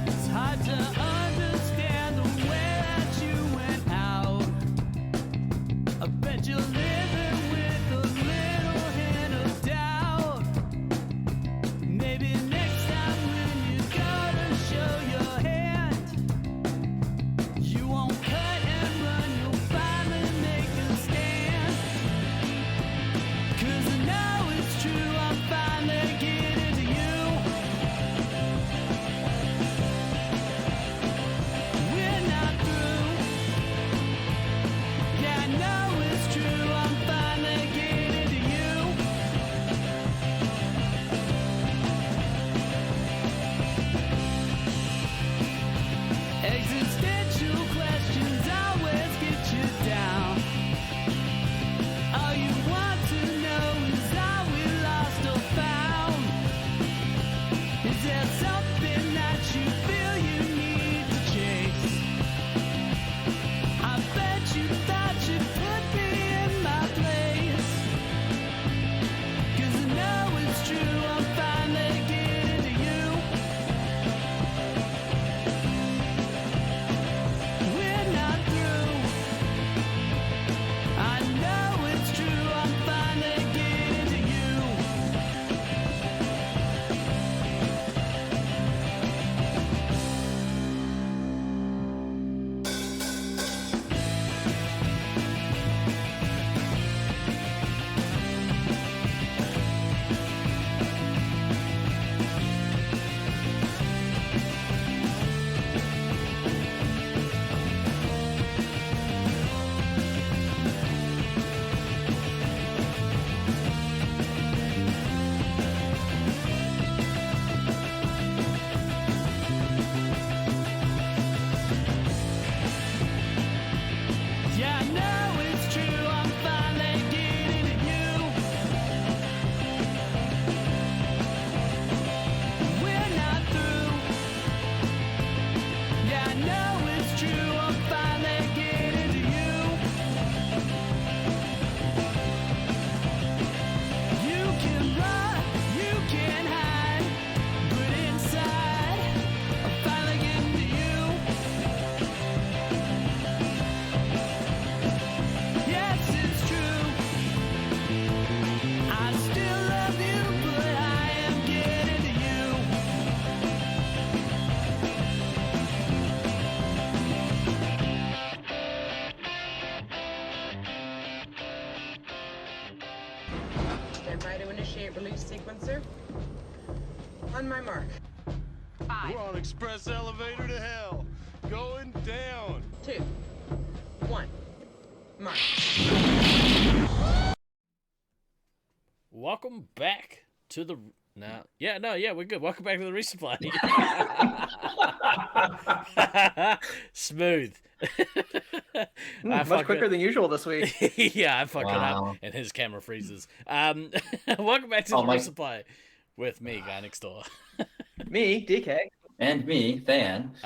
It's hard to understand the way that you went out. I bet you're living with a little hint of doubt. Maybe next time when you gotta show your hand, you won't cut and run, you'll finally make a stand. 'Cause I know it's true, I'm finally getting to you. We're not through. Yeah, I know it's true, I'm finally getting to you. Existential questions always get you down. All you want to know is are we lost or found? Is there something that you feel you need to chase? I bet you thought you put me in my place. 'Cause I know it's true, I'm finally getting to you. We're not through. I know it's true, I'm finally getting to you. Yeah, I know it's true, I'm finally getting to you. We're not through. Yeah, I know it's true, I'm finally getting to you. You can run, you can hide, but inside, I'm finally getting to you. Yes, it's true. I still love you, but I am getting to you. Stand by to initiate release sequencer. On my mark. We're on express elevator to hell. Going down. 2, 1. Mark. Welcome back to the we're good. Welcome back to the resupply. Smooth. Much quicker than usual this week. Yeah, I fuck it up, Wow. and his camera freezes. Welcome back to Oh, the my- resupply with me, guy next door. Me, DK. And me, Than.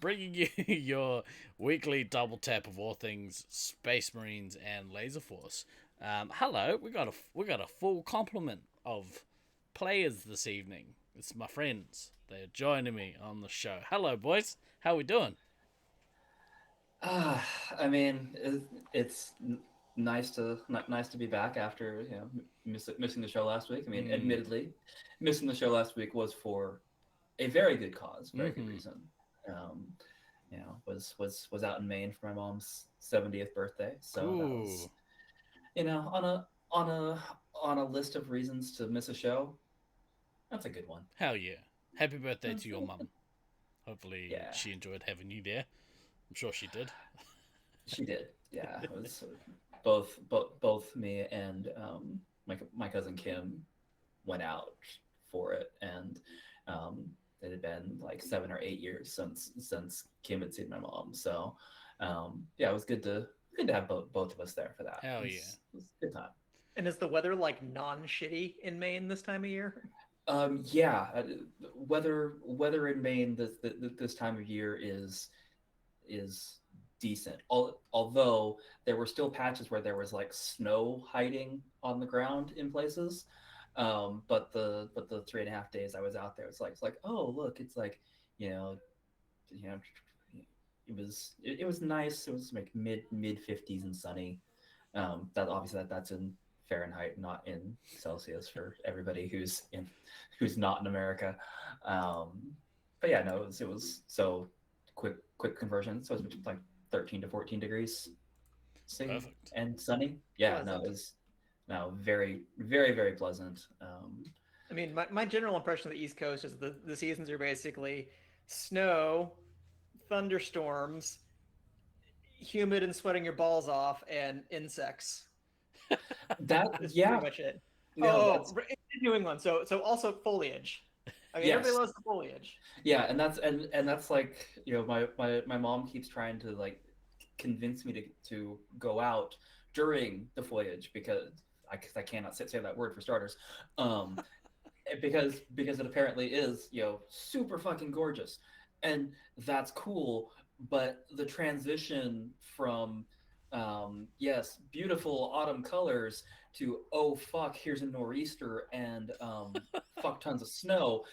Bringing you your weekly double tap of all things Space Marines and Laser Force. Hello, we got a full complement of players this evening. It's my friends. They're joining me on the show. Hello, boys. How we doing? I mean, it's nice to be back after missing the show last week. I mean, admittedly, missing the show last week was for a very good cause, very good reason. Was out in Maine for my mom's 70th birthday, so that was, on a list of reasons to miss a show. That's a good one. Hell yeah! Happy birthday to your mum. Hopefully, Yeah. she enjoyed having you there. I'm sure she did. She did, yeah. It was both me and my cousin Kim went out for it, and it had been like 7 or 8 years since Kim had seen my mom. So yeah, it was good to have both of us there for that. Hell It yeah. was a good time. And is the weather like non-shitty in Maine this time of year? Yeah, weather in Maine this time of year is decent. Although there were still patches where there was like snow hiding on the ground in places. But the 3.5 days I was out there, it's like, oh look, it's like, you know, you know, it was nice. It was like mid 50s and sunny. That obviously that's in Fahrenheit, not in Celsius for everybody who's not in America. But yeah, no, it was so quick conversion. So it was like 13 to 14 degrees, see, Perfect. and sunny. Yeah, no, Pleasant. it was no very very very pleasant. I mean, my general impression of the East Coast is the seasons are basically snow, thunderstorms, humid and sweating your balls off, and insects. That Is yeah, pretty much it. no, Oh, that's in New England. So also foliage. I mean, everybody yes. loves the foliage. Yeah, and that's like, my mom keeps trying to like convince me to go out during the foliage because I cannot say that word for starters. Um because it apparently is, super fucking gorgeous. And that's cool, but the transition from yes, beautiful autumn colors to, oh fuck, here's a nor'easter and fuck tons of snow,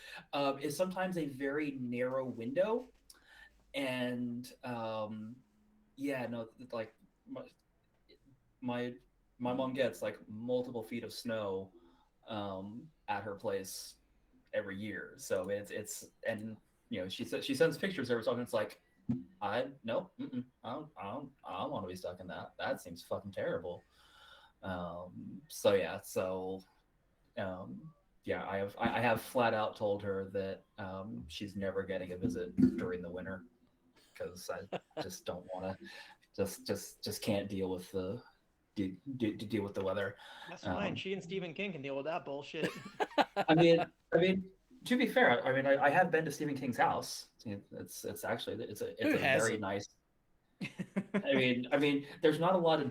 is sometimes a very narrow window. And yeah, no, like my my, my mom gets like multiple feet of snow at her place every year. So it's and she sends pictures every so often. It's like, I no, I don't want to be stuck in that. That seems fucking terrible. So yeah, um, yeah, I have flat out told her that she's never getting a visit during the winter because I just don't want to, just can't deal with deal with the weather. That's fine. Um, She and Stephen King can deal with that bullshit. I mean, to be fair, I mean, I have been to Stephen King's house. It's actually Who it's a very hasn't? nice. I mean, there's not a lot to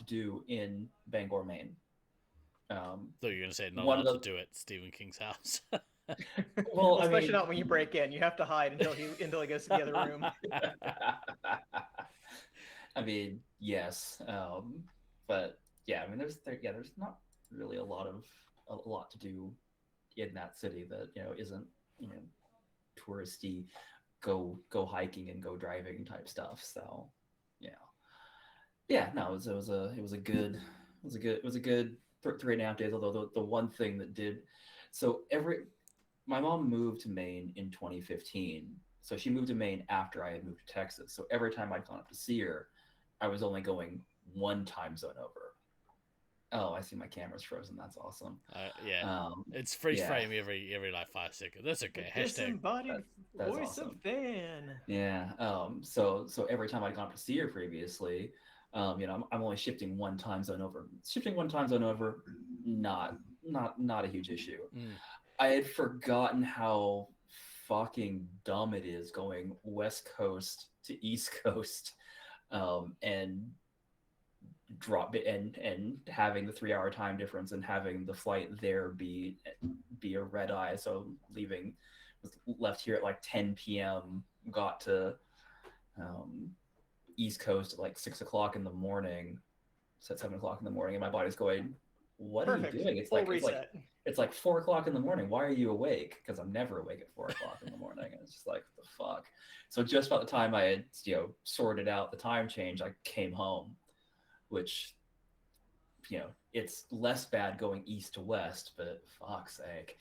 do, in Bangor, Maine. Thought you were gonna say not a One of lot to the do at Stephen King's house. well, I Especially mean, not when you break in. You have to hide until he goes to the other room. I mean, yes, but yeah, I mean, there's not really a lot to do in that city that isn't you know touristy, go hiking and go driving type stuff. So yeah, yeah, no, it was a good 3.5 days. Although the one thing that did, so my mom moved to Maine in 2015. So she moved to Maine after I had moved to Texas. So every time I'd gone up to see her, I was only going one time zone over. Oh, I see my camera's frozen. That's awesome. Yeah, Um, it's freeze yeah, frame every like 5 seconds. That's The okay. Hashtag. disembodied that's voice of awesome. fan. Yeah. So every time I'd gone up to see her previously, I'm only shifting one time zone over. Shifting one time zone over, not a huge issue. Mm. I had forgotten how fucking dumb it is going West Coast to East Coast, and and having the 3 hour time difference and having the flight there be a red eye. So was left here at like 10 p.m. Got to East Coast at like 6 o'clock in the morning. It's at 7 o'clock in the morning, and my body's going, "What are you Perfect. doing?" It's Full like reset. it's like 4 o'clock in the morning. Why are you awake? Because I'm never awake at 4 o'clock in the morning. And it's just like, the fuck. So just about the time I had sorted out the time change, I came home, which it's less bad going east to west, but fuck's sake.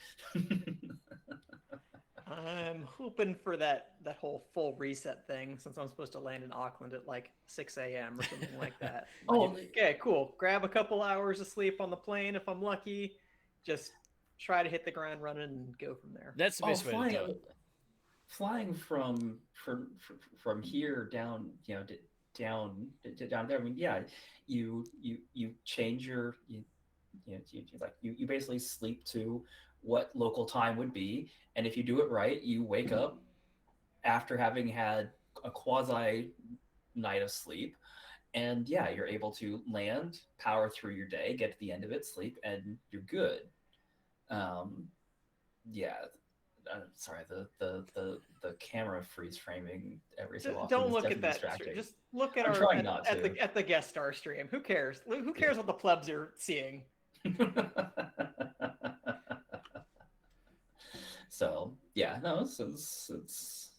I'm hoping for that whole full reset thing since I'm supposed to land in Auckland at like 6 a.m. or something like that. Oh, Okay, cool. Grab a couple hours of sleep on the plane if I'm lucky. Just try to hit the ground running and go from there. That's the best way to flying do it. flying from here down, down there. I mean, yeah, you change you basically sleep to what local time would be, and if you do it right, you wake up after having had a quasi night of sleep, and yeah, you're able to land, power through your day, get to the end of it, sleep, and you're good. Yeah, sorry, the camera freeze framing every so often Don't is look at definitely that. distracting. Just look at I'm our trying not to. at the guest star stream. Who cares? Who cares what the plebs are seeing? So yeah, no, it's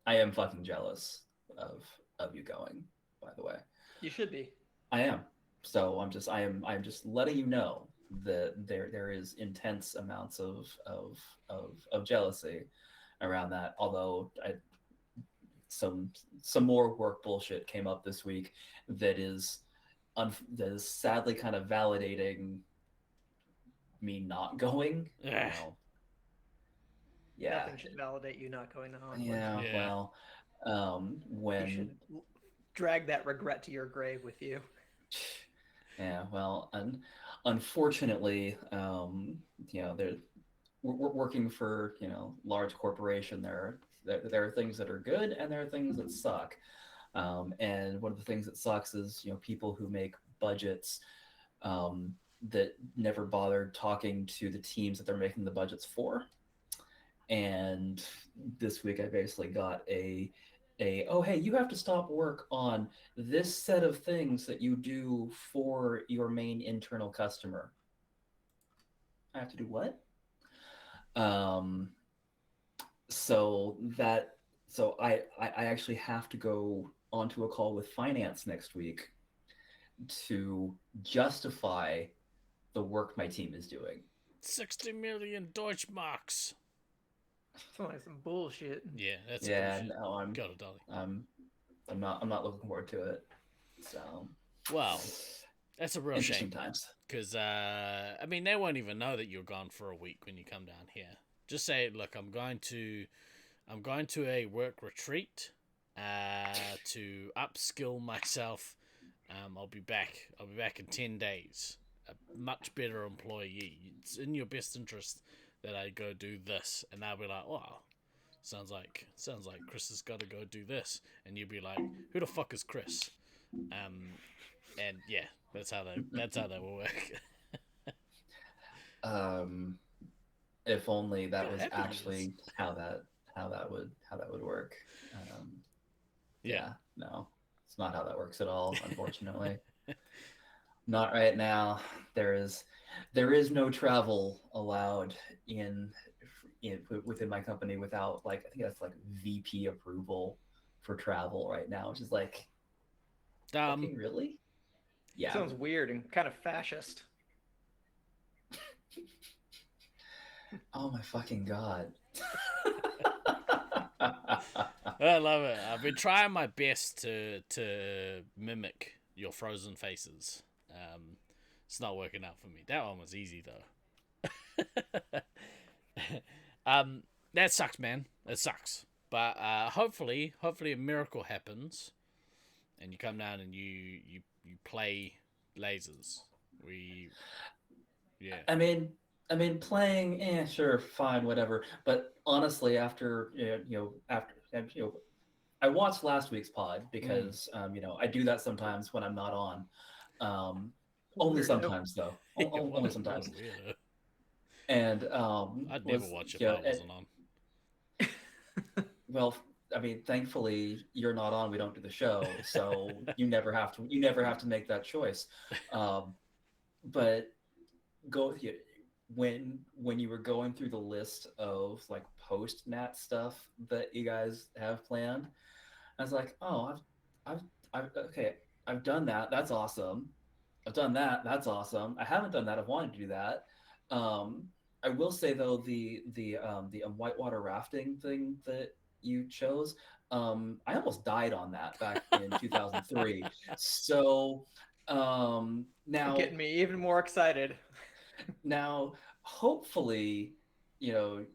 I am fucking jealous of you going, by the way. You should be. I am. So I'm just letting you know that there is intense amounts of jealousy around that. Although some more work bullshit came up this week that is that is sadly kind of validating me not going. You Ugh. know, yeah, Nothing should validate you not going to Hollywood. yeah. Yeah. Well, You when should drag that regret to your grave with you. yeah, well, unfortunately, we're working for large corporation. There are things that are good and there are things that suck. And one of the things that sucks is people who make budgets that never bothered talking to the teams that they're making the budgets for. And this week I basically got oh hey, you have to stop work on this set of things that you do for your main internal customer. I have to do what? Um, so I actually have to go onto a call with finance next week to justify the work my team is doing. 60 million Deutschmarks. Sounds like some bullshit. Yeah, that's Yeah, bullshit. no, Got it, Dolly. I'm not looking forward to it. So Well, that's a real interesting shame. times. Because, I mean, they won't even know that you're gone for a week when you come down here. Just say, look, I'm going to a work retreat to upskill myself. I'll be back in 10 days. A much better employee. It's in your best interest that I go do this. And they'll be like, wow, sounds like Chris has got to go do this. And you'll be like, who the fuck is Chris? And yeah, that's how they will work. If only that How was happy he actually how that would work. Yeah, no, it's not how that works at all, unfortunately. Not right now. There is no travel allowed within my company without I think that's VP approval for travel right now, which is fucking really? Yeah. Sounds weird and kind of fascist. Oh my fucking god. I love it. I've been trying my best to mimic your frozen faces. It's not working out for me. That one was easy though. That sucks, man. It sucks. But hopefully a miracle happens, and you come down and you play lasers. Yeah. I mean, playing, sure, fine, whatever. But honestly, after I watched last week's pod because I do that sometimes when I'm not on. Only Weirdo. sometimes though. Only sometimes. What a weirdo. And I'd never watch it if I wasn't on. well, I mean, thankfully you're not on. We don't do the show, so you never have to make that choice. But when you were going through the list of post nat stuff that you guys have planned, I was like, oh, I've done that. That's awesome. I've done that. That's awesome. I haven't done that. I've wanted to do that. I will say though, the whitewater rafting thing that you chose, I almost died on that back in 2003. So now Getting me even more excited. now hopefully you're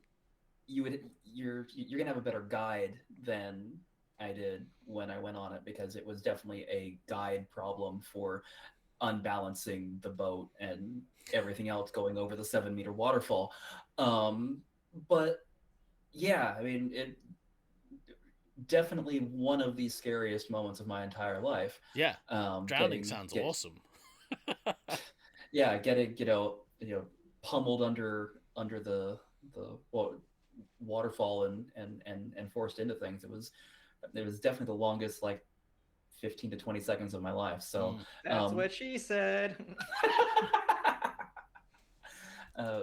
gonna have a better guide than I did when I went on it, because it was definitely a guide problem for unbalancing the boat and everything else going over the 7-meter waterfall. But yeah, I mean, it definitely one of the scariest moments of my entire life. Yeah. Drowning sounds awesome. Yeah, getting pummeled under the waterfall and forced into things. It was definitely the longest 15 to 20 seconds of my life. So That's what she said.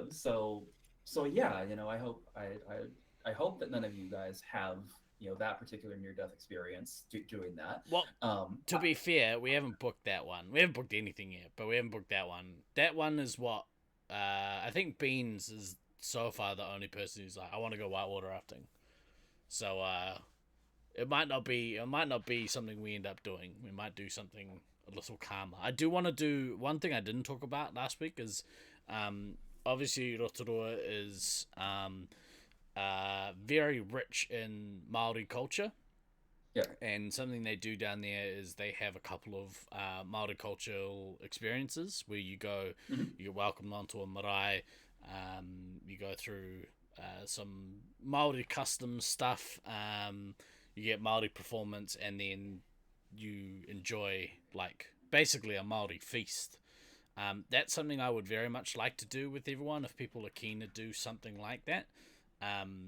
So yeah, you know, I hope that none of you guys have, you know, that particular near-death experience doing that. Well, to be fair, we haven't booked that one. We haven't booked anything yet, but we haven't booked that one. That one is what I think Beans is so far the only person who's like, I want to go whitewater rafting. So it might not be something we end up doing. We might do something a little calmer. I do want to do one thing I didn't talk about last week is obviously Rotorua is very rich in Maori culture. Yeah. And something they do down there is they have a couple of Maori cultural experiences where you go, you get welcomed onto a marae, you go through some Maori custom stuff, you get Maori performance, and then you enjoy like basically a Maori feast. That's something I would very much like to do with everyone if people are keen to do something like that.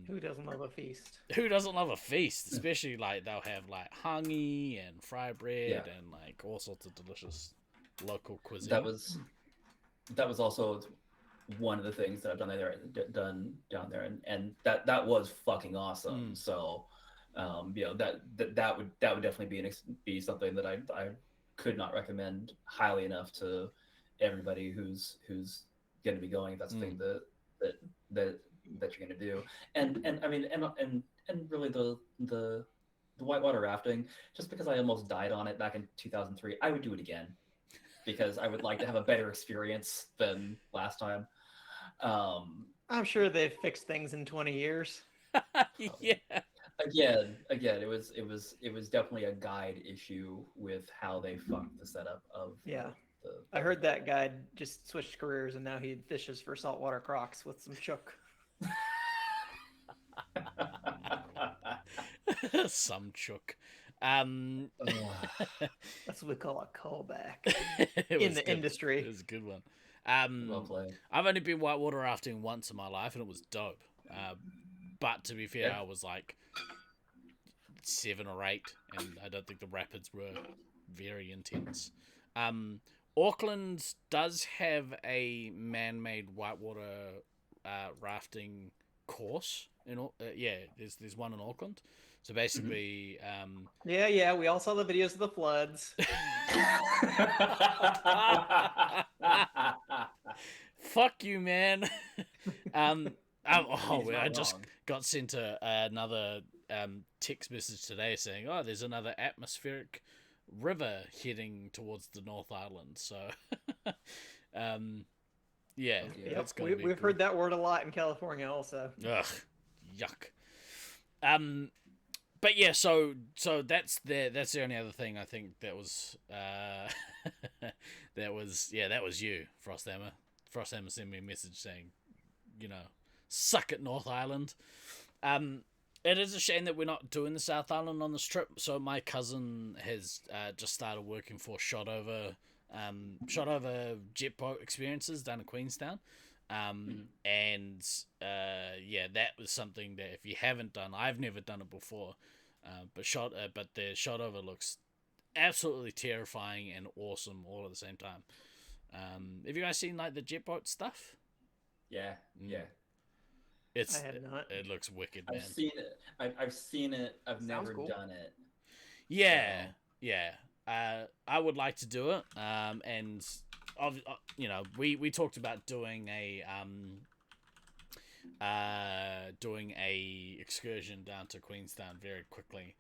Who doesn't love a feast? Who doesn't love a feast? Especially like they'll have like hangi and fry bread and like all sorts of delicious local cuisine. That was also one of the things that I've done down there, and that was fucking awesome. So, you know, that would definitely be something that I could not recommend highly enough to everybody who's going to be going. If that's the thing that you're going to do, and I mean, and really the whitewater rafting, just because I almost died on it back in 2003, I would do it again because I would like to have a better experience than last time. I'm sure they've fixed things in 20 years. Yeah. Again, it was definitely a guide issue with how they fucked the setup of. Yeah. I heard that guy just switched careers and now he fishes for saltwater crocs with some chook. Some chook. That's what we call a callback in the industry. It was a good one. Well played. I've only been whitewater rafting once in my life and it was dope. But to be fair, I was like 7 or 8 and I don't think the rapids were very intense. Auckland does have a man-made whitewater rafting course. There's one in Auckland. So basically, yeah, we all saw the videos of the floods. Fuck you, man. I just got sent another text message today saying, "Oh, there's another atmospheric river heading towards the North Island." So, yeah, yep, we've heard that word a lot in California, also. Ugh, yuck. But yeah, so that's the only other thing I think that was that was you, Frosthammer. Frosthammer sent me a message saying, you know, suck it, North Island. It is a shame that we're not doing the South Island on this trip. So my cousin has just started working for shot over jet boat experiences down in Queenstown. And that was something that if you haven't done, I've never done it before, but the shot over looks absolutely terrifying and awesome all at the same time. Have you guys seen like the jet boat stuff? Yeah. I have not. It looks wicked, man. I've seen it. I've never cool. done it. Yeah. I would like to do it. And you know, we talked about doing a excursion down to Queenstown very quickly,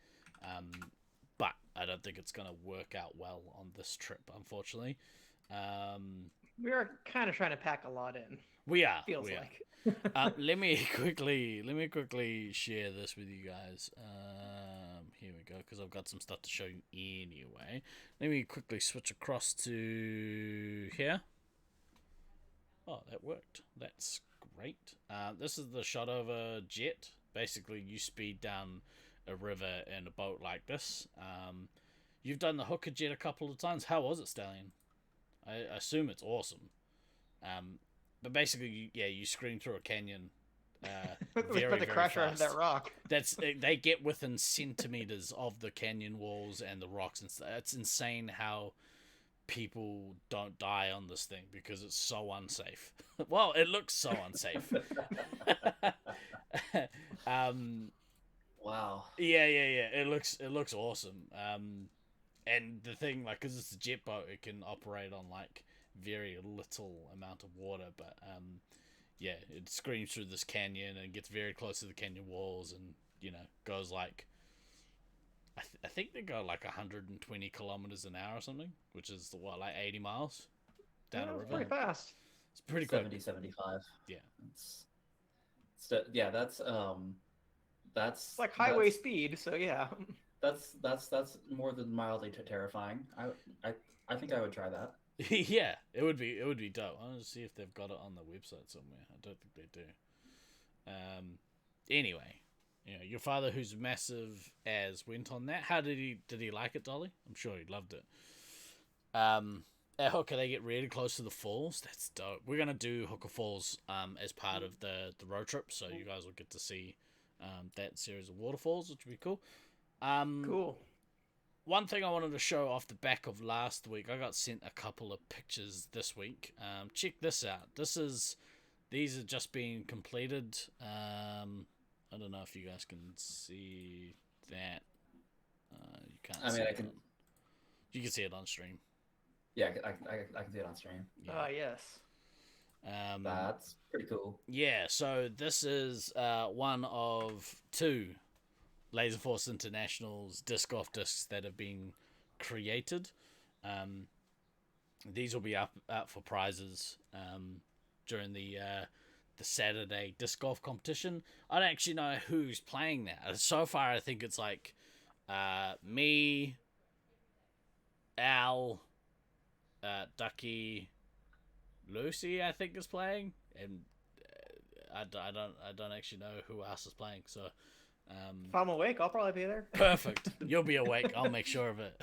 but I don't think it's gonna work out well on this trip, unfortunately. We are kind of trying to pack a lot in. We are. Feels like. Let me quickly share this with you guys. Here we go, because I've got some stuff to show you anyway. Let me quickly switch across to here. Oh, that worked. That's great. This is the shot over jet. Basically, you speed down a river in a boat like this. You've done the hooker jet a couple of times. How was it, Stallion? I assume it's awesome. But basically, you scream through a canyon very, But the very crash right into fast. that rock. They get within centimeters of the canyon walls and the rocks and stuff. It's insane how people don't die on this thing because it's so unsafe. Well, it looks so unsafe. Wow. Yeah. It looks awesome. And the thing, like, because it's a jet boat, it can operate on like very little amount of water, but yeah, it screams through this canyon and gets very close to the canyon walls, and goes like I think they go like 120 kilometers an hour or something, which is what, like 80 miles down a It's river. pretty fast. It's pretty quick. 75. Yeah. Yeah, that's It's like highway speed, so yeah. That's more than mildly terrifying. I think I would try that. Yeah, it would be dope. I want to see if they've got it on the website somewhere. I don't think they do. Anyway, your father, who's massive as, went on that. How did he like it, Dolly? I'm sure he loved it. At Hooker, they get really close to the falls. That's dope. We're gonna do Hooker Falls as part of the road trip, so you guys will get to see that series of waterfalls, which would be cool. Cool. One thing I wanted to show off the back of last week, I got sent a couple of pictures this week. Check this out. These are just being completed. I don't know if you guys can see that. You can't. I mean, see I it can. You can see it on stream. Yeah, I can see it on stream. Yes. That's pretty cool. Yeah, so this is one of two Laser Force International's disc golf discs that have been created. These will be up for prizes during the Saturday disc golf competition. I don't actually know who's playing that. So far, I think it's like me, Al, Ducky, Lucy, I think, is playing, and I don't actually know who else is playing. So If I'm awake, I'll probably be there. perfect. You'll be awake. I'll make sure of it.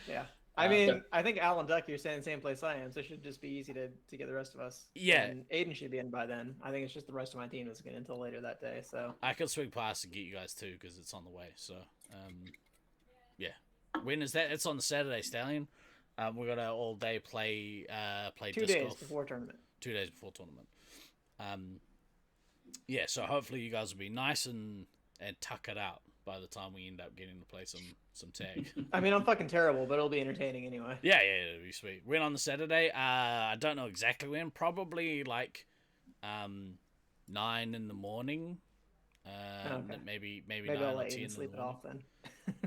Yeah. I mean, I think Al and Ducky are staying in the same place I am, so it should just be easy to get the rest of us. Yeah. And Aiden should be in by then. I think it's just the rest of my team that's getting until later that day. So I can swing past and get you guys too because it's on the way. So yeah. When is that? It's on the Saturday, Stallion. We're gonna all day play 2 disc days golf. before tournament. 2 days before tournament. Yeah, so hopefully you guys will be nice and tuck it out by the time we end up getting to play some tag. I mean, I'm fucking terrible, but it'll be entertaining anyway. Yeah, it'll be sweet. When on the Saturday? I don't know exactly when. Probably like 9 in the morning. Okay. Maybe Maybe 9 I'll or let 10 Aiden in the sleep it morning. off then.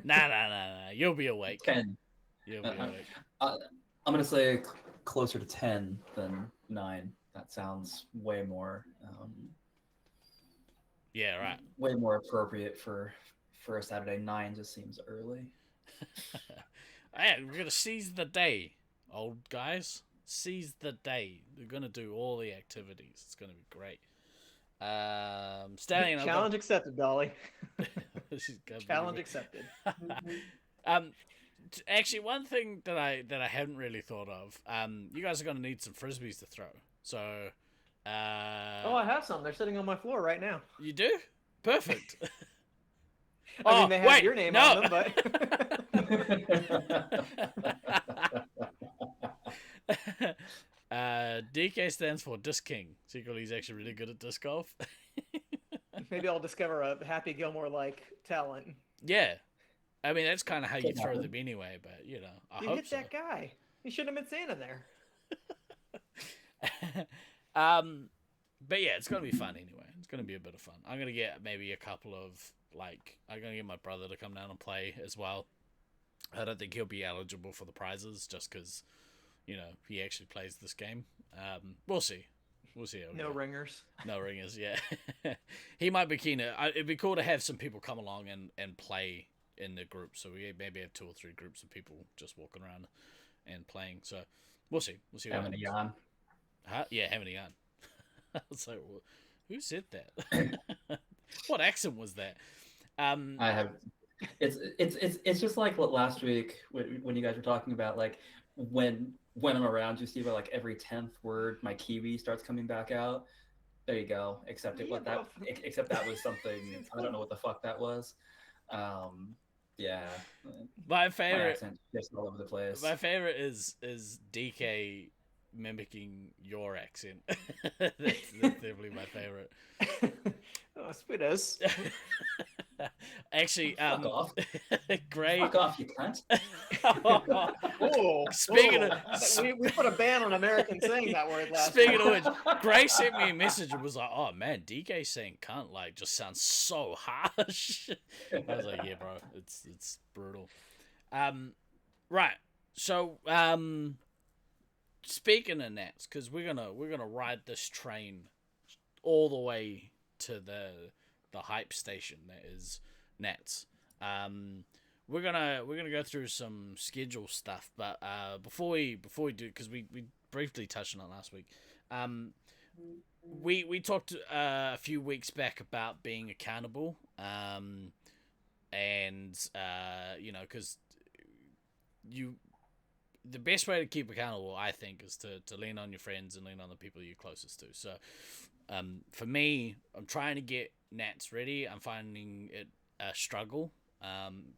Nah. You'll be awake. 10. You'll be awake. I'm gonna say closer to 10 than 9. That sounds way more. Yeah, right. Way more appropriate for a Saturday. 9 just seems early. Hey, we're gonna seize the day, old guys. Seize the day. We're gonna do all the activities. It's gonna be great. Stallion, Challenge accepted, Dolly. She's gonna be Challenge great. accepted. Actually, one thing that I hadn't really thought of. You guys are gonna need some frisbees to throw. So. Oh, I have some. They're sitting on my floor right now. You do? Perfect. I mean, they have wait, your name no. on them, but DK stands for Disc King. Secretly, he's actually really good at disc golf. maybe I'll discover a Happy Gilmore-like talent. Yeah. I mean, that's kind of how you Could throw happen. them anyway, but, I You hope hit so. that guy. You should have been Santa there. But yeah, it's gonna be fun anyway. It's gonna be a bit of fun. I'm gonna get maybe a couple of I'm gonna get my brother to come down and play as well. I don't think he'll be eligible for the prizes just because, he actually plays this game. We'll see. We'll see. How we No go. ringers. No ringers. Yeah, he might be keen. It'd be cool to have some people come along and play in the group. So we maybe have 2 or 3 groups of people just walking around and playing. So we'll see. We'll see. Having a yawn. Huh? Yeah, having a yarn. I was like, who said that? What accent was that? I have. It's just like what last week when you guys were talking about like when I'm around you, Steve, like every 10th word my Kiwi starts coming back out. There you go. Except except that was something I don't know what the fuck that was. Yeah. My My favorite, accent just all over the place. my favorite is DK mimicking your accent. That's definitely my favorite. Oh, sweet as. Actually, Fuck off. Gray. Fuck off, you cunt. Oh, Speaking of- we put a ban on Americans saying that word last Speaking week. of which, Gray sent me a message and was like, "Oh man, DK saying cunt like just sounds so harsh." I was like, "Yeah, bro, it's brutal." Right. So, speaking of Nats, because we're gonna ride this train all the way to the hype station that is Nats. We're gonna go through some schedule stuff, but before we do, because we briefly touched on it last week. We talked a few weeks back about being accountable, and because the best way to keep accountable, I think, is to lean on your friends and lean on the people you're closest to. So, for me, I'm trying to get Nats ready. I'm finding it a struggle,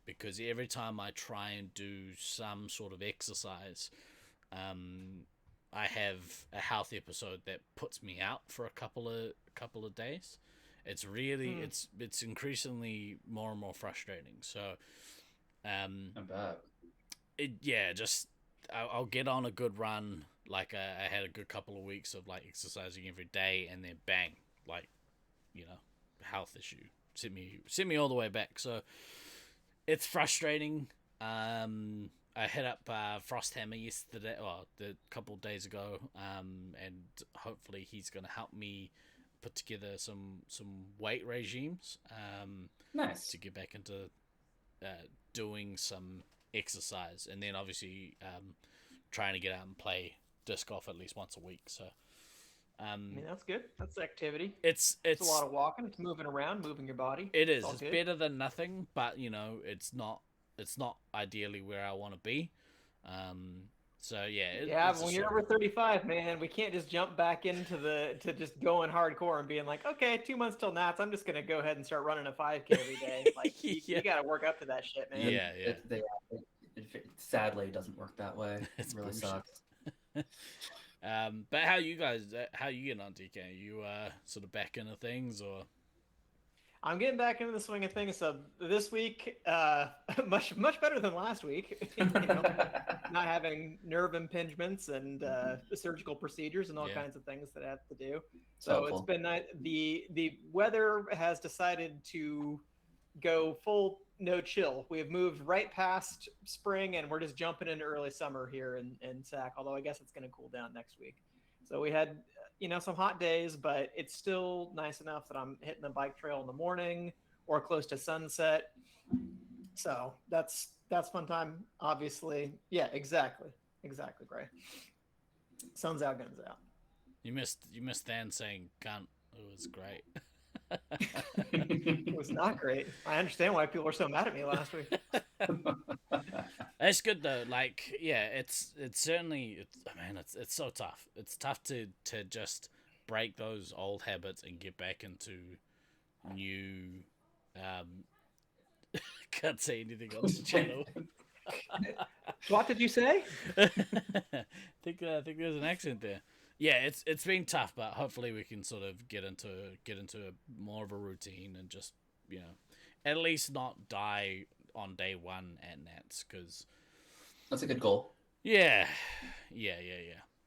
because every time I try and do some sort of exercise, I have a health episode that puts me out for a couple of days. It's really it's increasingly more and more frustrating. So, I'm back. I'll get on a good run. Like I had a good couple of weeks of like exercising every day, and then bang, like, health issue sent me all the way back. So it's frustrating. I hit up Frosthammer yesterday, the couple of days ago, and hopefully he's gonna help me put together some weight regimes. Nice. To get back into doing some exercise, and then obviously trying to get out and play disc golf at least once a week. So I mean, that's good. That's activity. it's a lot of walking. It's moving around, moving your body. It is. It's It's better than nothing, but it's not ideally where I want to be. So yeah. But when you're over 35, man, we can't just jump back into just going hardcore and being like, okay, 2 months till Nats, I'm just gonna go ahead and start running a 5K every day. Like you got to work up to that shit, man. Yeah. It sadly doesn't work that way. It really bullshit. sucks. But how you getting on, DK? Are you sort of back into things, or? I'm getting back into the swing of things. So this week, much better than last week. Not having nerve impingements and surgical procedures and all kinds of things that I have to do. So it's been nice. The weather has decided to go full no chill. We have moved right past spring, and we're just jumping into early summer here in Sac. Although I guess it's going to cool down next week. So we had some hot days, but it's still nice enough that I'm hitting the bike trail in the morning or close to sunset. So that's fun time, obviously. Yeah, exactly, Gray. Sun's out, guns out. You missed Dan saying cunt. It was great. It was not great. I understand why people were so mad at me last week. It's good though. Like, yeah, it's certainly it's so tough. It's tough to just break those old habits and get back into new. Can't say anything on the channel. What did you say? I think there's an accent there. Yeah, it's been tough, but hopefully we can sort of get into more of a routine and just at least not die on day one at Nats, because that's a good goal. Yeah.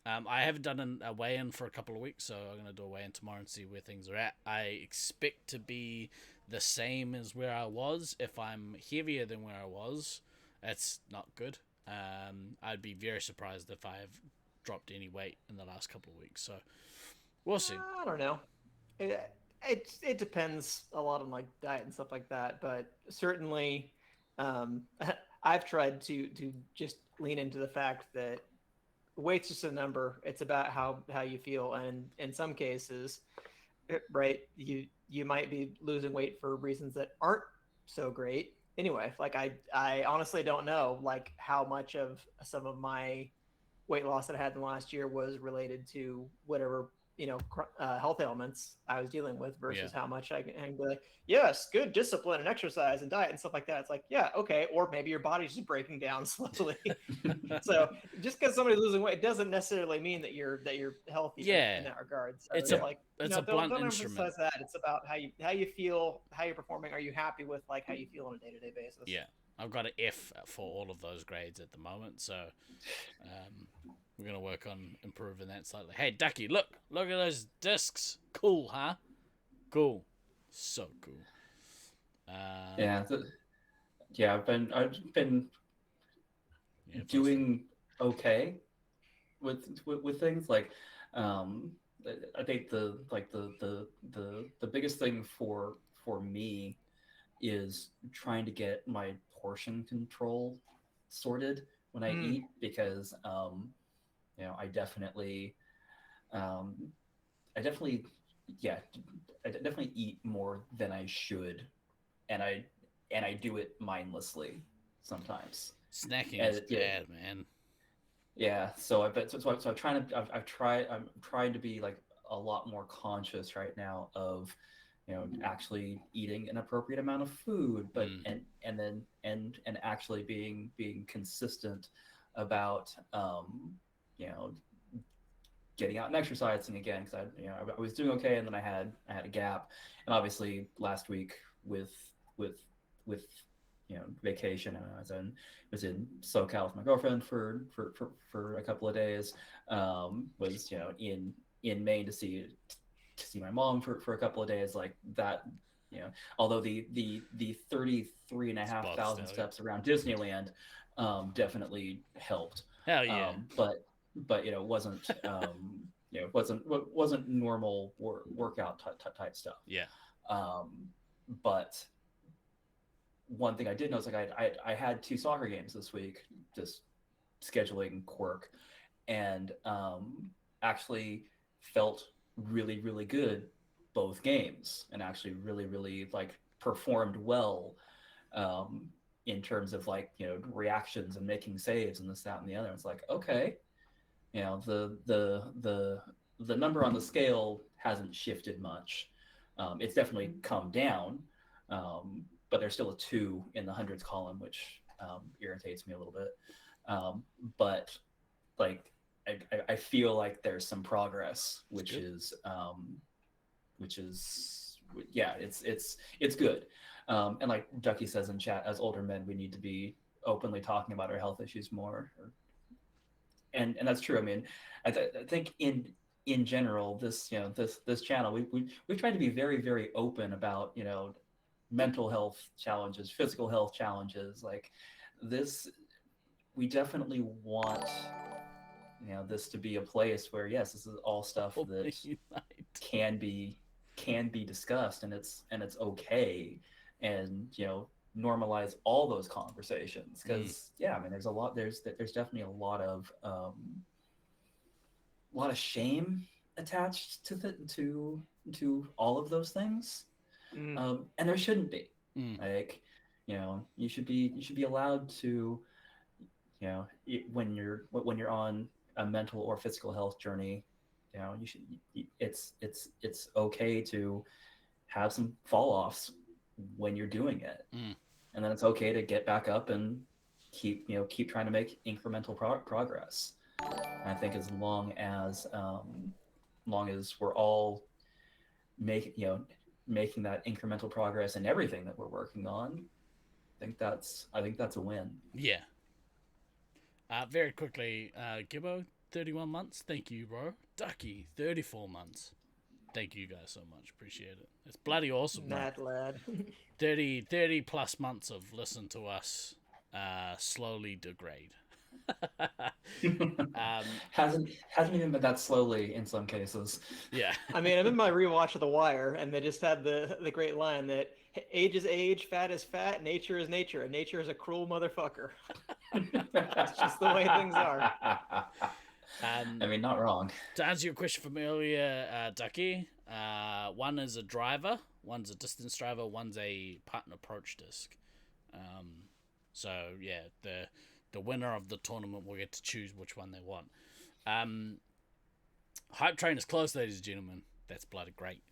I haven't done a weigh-in for a couple of weeks, so I'm gonna do a weigh-in tomorrow and see where things are at. I expect to be the same as where I was. If I'm heavier than where I was, that's not good. I'd be very surprised if I've dropped any weight in the last couple of weeks, so we'll see. I don't know. It depends a lot on like diet and stuff like that, but certainly I've tried to just lean into the fact that weight's just a number. It's about how you feel, and in some cases, right, you might be losing weight for reasons that aren't so great anyway. Like I honestly don't know like how much of some of my weight loss that I had in the last year was related to whatever health ailments I was dealing with versus how much I can be like, yes, good discipline and exercise and diet and stuff like that. It's like, yeah, okay. Or maybe your body's just breaking down slowly. So just because somebody's losing weight doesn't necessarily mean that you're healthy in that regard. So it's a blunt don't instrument. emphasize that. It's about how you feel, how you're performing. Are you happy with like how you feel on a day-to-day basis? Yeah. I've got an F for all of those grades at the moment, so we're gonna work on improving that slightly. Hey, Ducky, look at those discs. Cool, huh? Cool, so cool. Yeah, I've been doing okay with things like I think the biggest thing for me is trying to get my portion control sorted when I eat, because I definitely eat more than I should, and I do it mindlessly sometimes. Snacking is bad, man. Yeah, so I'm trying to be like a lot more conscious right now of actually eating an appropriate amount of food, but and actually being consistent about getting out and exercising again, because I was doing okay, and then I had a gap, and obviously last week with vacation, I was in SoCal with my girlfriend for a couple of days, was in Maine to see my mom for a couple of days, like that. Although the 33,500 steps around Disneyland definitely helped. Hell yeah. But wasn't normal workout type stuff. Yeah. But one thing I did notice, like I had 2 soccer games this week, just scheduling quirk, and actually felt really, really good both games, and actually really, really like performed well in terms of like reactions and making saves and this, that, and the other. It's like, okay, the number on the scale hasn't shifted much. It's definitely come down, but there's still a 2 in the hundreds column, which irritates me a little bit. But like I feel like there's some progress, which is it's good. And like Ducky says in chat, as older men, we need to be openly talking about our health issues more. And that's true. I mean, I think in general, this channel, we've tried to be very, very open about mental health challenges, physical health challenges, like this. We definitely want this to be a place where, yes, this is all stuff that can be discussed, and it's okay, and normalize all those conversations, because I mean, there's definitely a lot of shame attached to all of those things, and there shouldn't be. Like you should be allowed to when you're on a mental or physical health journey, it's okay to have some fall offs when you're doing it, and then it's okay to get back up and keep trying to make incremental progress. And I think as long as we're all making that incremental progress in everything that we're working on, I think that's a win. Yeah. Very quickly, Gibbo, 31 months. Thank you, bro. Ducky, 34 months. Thank you guys so much. Appreciate it. It's bloody awesome, Mad lad. 30 plus months of listen to us slowly degrade. Hasn't even been that slowly in some cases. Yeah. I mean, I'm in my rewatch of The Wire, and they just had the great line that age is age, fat is fat, nature is nature, and nature is a cruel motherfucker. That's just the way things are. I mean, not wrong. To answer your question from earlier, Ducky, one is a driver, one's a distance driver, one's a partner approach disc. So yeah, the winner of the tournament will get to choose which one they want. Hype train is close, ladies and gentlemen. That's bloody great.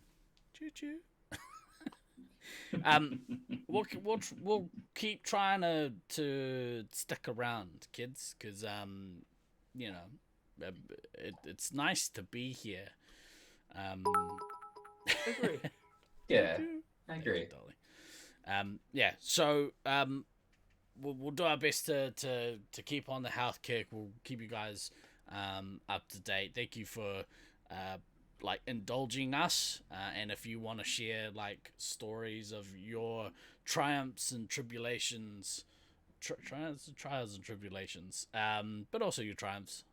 Choo choo. We'll keep trying to stick around, kids, because you know, it's nice to be here. Agree. Yeah, I agree. Yeah. So we'll do our best to keep on the health kick. We'll keep you guys up to date. Thank you for like indulging us, and if you want to share like stories of your triumphs and tribulations, trials and tribulations, but also your triumphs,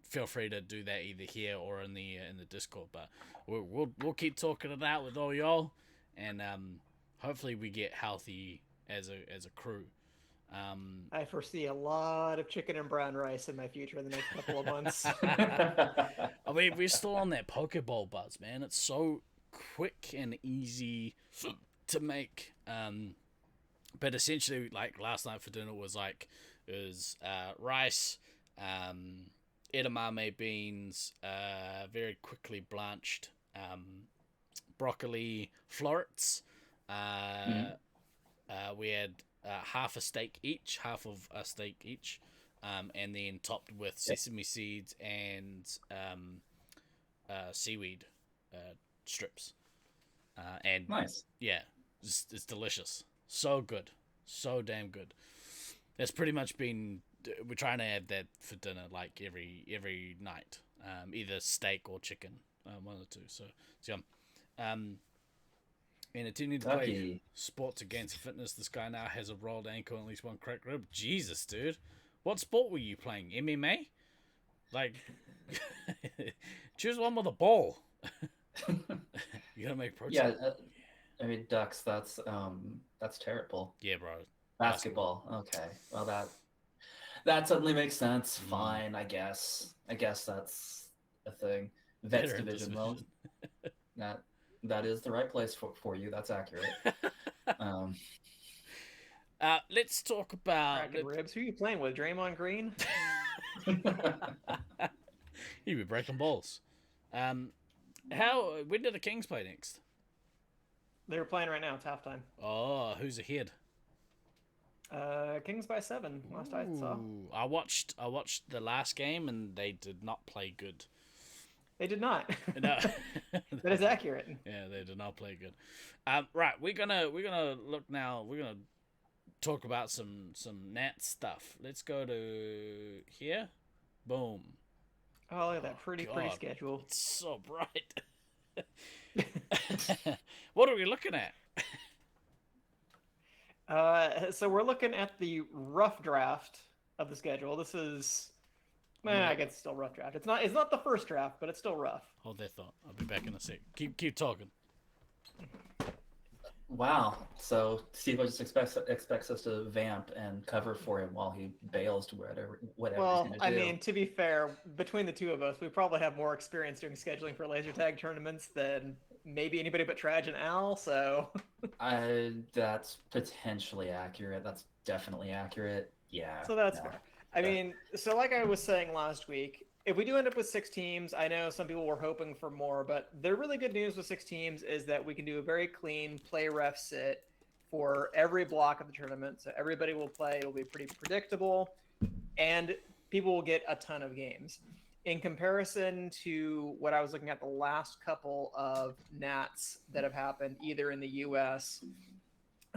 feel free to do that either here or in the Discord. But we'll keep talking it out with all y'all, and hopefully we get healthy as a crew. I foresee a lot of chicken and brown rice in my future in the next couple of months. I mean, we're still on that Pokeball buzz, man. It's so quick and easy to make. But essentially, like last night for dinner was rice, edamame beans, very quickly blanched, broccoli florets. We had half of a steak each, and then topped with sesame seeds and seaweed strips. And Nice. Yeah, it's delicious. So good, so damn good. That's pretty much been. We're trying to have that for dinner, like every night, either steak or chicken, one of the two. So it's yum. And attempting to play Lucky. sports against fitness, this guy now has a rolled ankle and at least one cracked rib. Jesus, dude. What sport were you playing? MMA? Like, choose one with a ball. You gotta make protein. Yeah, I mean ducks. That's terrible. Yeah, bro. Basketball. Okay. Well, that suddenly makes sense. Fine, I guess. I guess that's a thing. Vets Veteran division. Well, that is the right place for you. That's accurate. Let's talk about Cracking ribs. Who are you playing with? Draymond Green? You be breaking balls. When do the Kings play next? They're playing right now. It's halftime. Oh, who's ahead? Kings by 7. Last I saw. Ooh, I watched the last game and they did not play good. They did not. No. That is accurate. Yeah, they did not play good. Right, we're gonna look now. We're gonna talk about some Nat stuff. Let's go to here. Boom. Oh, look at that pretty schedule. It's so bright. What are we looking at? So we're looking at the rough draft of the schedule. This is, I guess it's still rough draft. It's not the first draft, but it's still rough. Hold that thought. I'll be back in a sec. Keep talking. Wow. So Steve just expects us to vamp and cover for him while he bails to whatever Well, he's gonna do. I mean, to be fair, between the two of us, we probably have more experience doing scheduling for laser tag tournaments than maybe anybody but Traj and Al. So that's potentially accurate. That's definitely accurate. Yeah. So that's fair. I mean, so like I was saying last week, if we do end up with 6 teams, I know some people were hoping for more, but the really good news with 6 teams is that we can do a very clean play ref sit for every block of the tournament. So everybody will play. It'll be pretty predictable, and people will get a ton of games. In comparison to what I was looking at the last couple of Nats that have happened either in the U.S.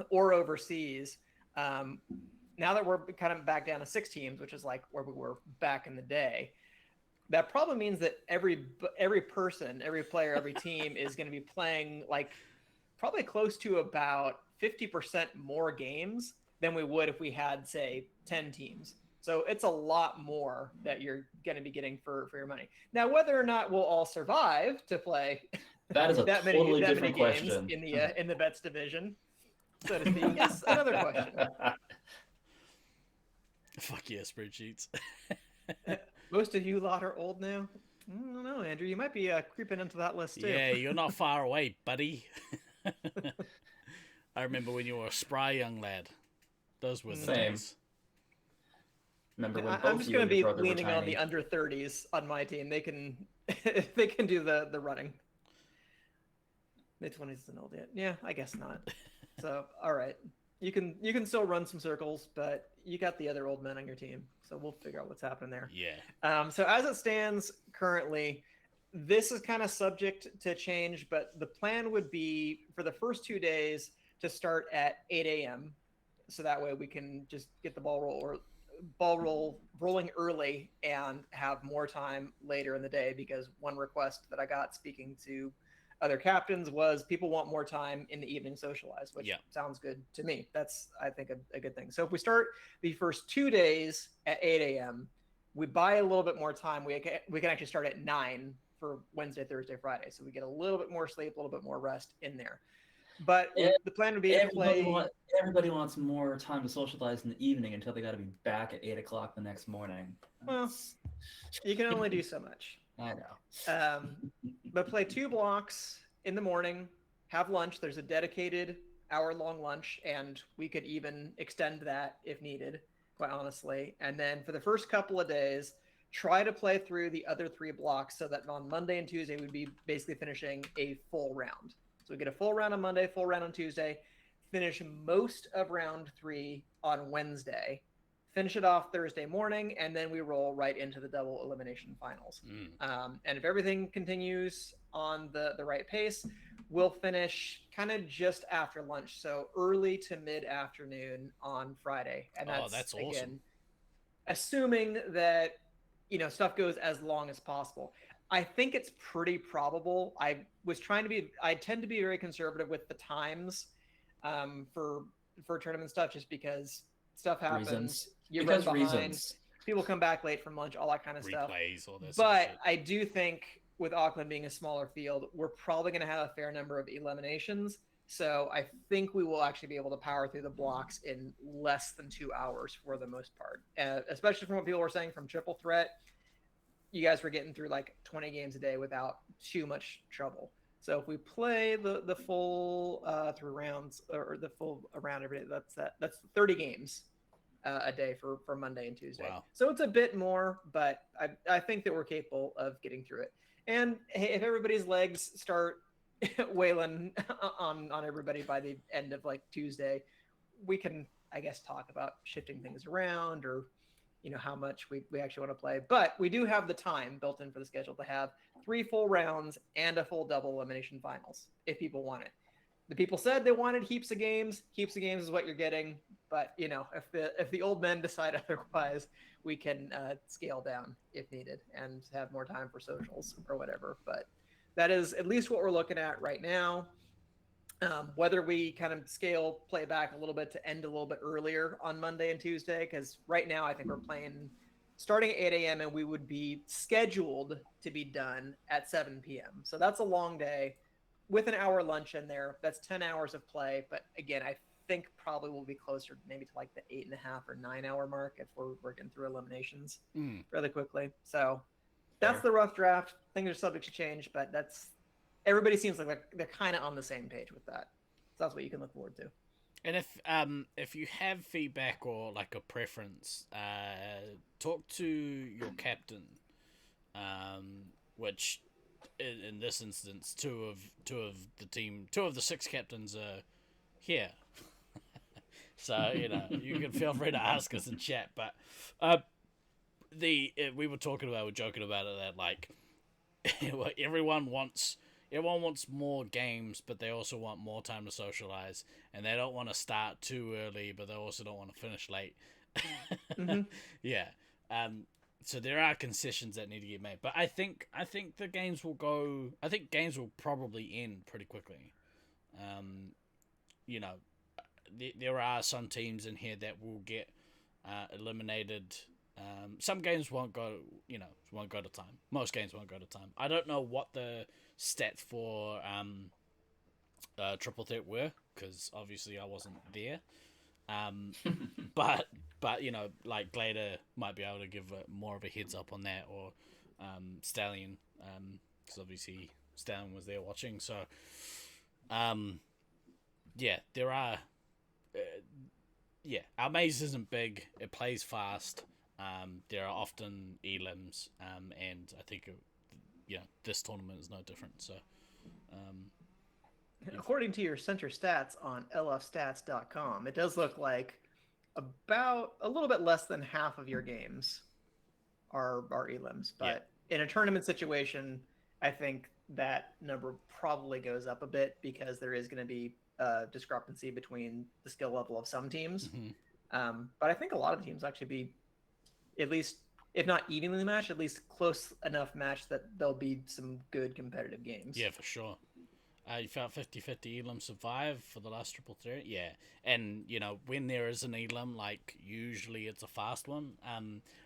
or overseas, now that we're kind of back down to 6 teams, which is like where we were back in the day, that probably means that every person, every player, every team is going to be playing like probably close to about 50% more games than we would if we had, say, 10 teams. So it's a lot more that you're going to be getting for your money. Now, whether or not we'll all survive to play that is a that many different games question. in the Vets division, so to speak, is another question. Fuck yeah, spreadsheets. Most of you lot are old now. I don't know, Andrew. You might be creeping into that list too. Yeah, you're not far away, buddy. I remember when you were a spry young lad. Those were the Same. days. Remember when I'm both just you going and to your be brother were leaning on the tiny? under 30s on my team. They can they can do the running. Mid 20s isn't old yet. Yeah, I guess not. So, all right. You can still run some circles, but you got the other old men on your team. So we'll figure out what's happening there. Yeah. So as it stands currently, this is kind of subject to change, but the plan would be for the first 2 days to start at 8 a.m. So that way we can just get the rolling early and have more time later in the day, because one request that I got speaking to other captains was people want more time in the evening socialize, which sounds good to me. That's, I think, a good thing. So if we start the first 2 days at 8 a.m., we buy a little bit more time. We can actually start at 9 for Wednesday, Thursday, Friday. So we get a little bit more sleep, a little bit more rest in there. But the plan would be to play. Everybody wants more time to socialize in the evening until they got to be back at 8 o'clock the next morning. Well, you can only do so much. I know. But play 2 blocks in the morning, have lunch. There's a dedicated hour-long lunch, and we could even extend that if needed, quite honestly. And then for the first couple of days, try to play through the other 3 blocks so that on Monday and Tuesday, we'd be basically finishing a full round. So we get a full round on Monday, full round on Tuesday, finish most of round 3 on Wednesday, finish it off Thursday morning, and then we roll right into the double elimination finals. And if everything continues on the right pace, we'll finish kind of just after lunch, so early to mid-afternoon on Friday. And that's awesome. Again, assuming that stuff goes as long as possible. I think it's pretty probable. I tend to be very conservative with the times for tournament stuff, just because stuff happens. Reasons. You run behind. People come back late from lunch, all that kind of stuff. Replays, all this. But I do think with Auckland being a smaller field, we're probably going to have a fair number of eliminations. So I think we will actually be able to power through the blocks in less than 2 hours for the most part, especially from what people were saying from Triple Threat. You guys were getting through like 20 games a day without too much trouble. So if we play the full 3 rounds, or the full round every day, that's 30 games a day for Monday and Tuesday. Wow. So it's a bit more, but I think that we're capable of getting through it. And hey, if everybody's legs start wailing on everybody by the end of like Tuesday, we can, I guess, talk about shifting things around, or how much we actually want to play. But we do have the time built in for the schedule to have 3 full rounds and a full double elimination finals if people want it. The people said they wanted heaps of games. Heaps of games is what you're getting. But if the old men decide otherwise, we can scale down if needed and have more time for socials or whatever. But that is at least what we're looking at right now. Whether we kind of scale play back a little bit to end a little bit earlier on Monday and Tuesday, because right now I think we're playing starting at 8 a.m. and we would be scheduled to be done at 7 p.m. So that's a long day with an hour lunch in there. That's 10 hours of play. But again, I think probably we'll be closer maybe to like the 8.5 or 9 hour mark if we're working through eliminations really quickly. So that's the rough draft. Things are subject to change, but everybody seems like they're kind of on the same page with that. So that's what you can look forward to. And if you have feedback or like a preference, talk to your captain, which in this instance, two of the 6 captains are here. So you can feel free to ask us in chat. But we were joking about it, that like everyone wants more games, but they also want more time to socialize, and they don't want to start too early, but they also don't want to finish late. Yeah. So there are concessions that need to get made, but I think the games will go. I think games will probably end pretty quickly. There are some teams in here that will get eliminated. Some games won't go to time. Most games won't go to time. I don't know what the stats for Triple Threat were, because obviously I wasn't there. But like Glader might be able to give more of a heads up on that, or Stallion, because obviously Stallion was there watching. So there are our maze isn't big. It plays fast. there are often elims, and I think this tournament is no different. So, according to your center stats on lfstats.com, it does look like about a little bit less than half of your games are elims. But in a tournament situation, I think that number probably goes up a bit because there is going to be a discrepancy between the skill level of some teams. But I think a lot of teams actually be at least, if not evenly matched, at least close enough matched that there'll be some good competitive games. Yeah, for sure. You felt 50-50 Elam survive for the last triple threat? Yeah. And, when there is an Elam, like, usually it's a fast one.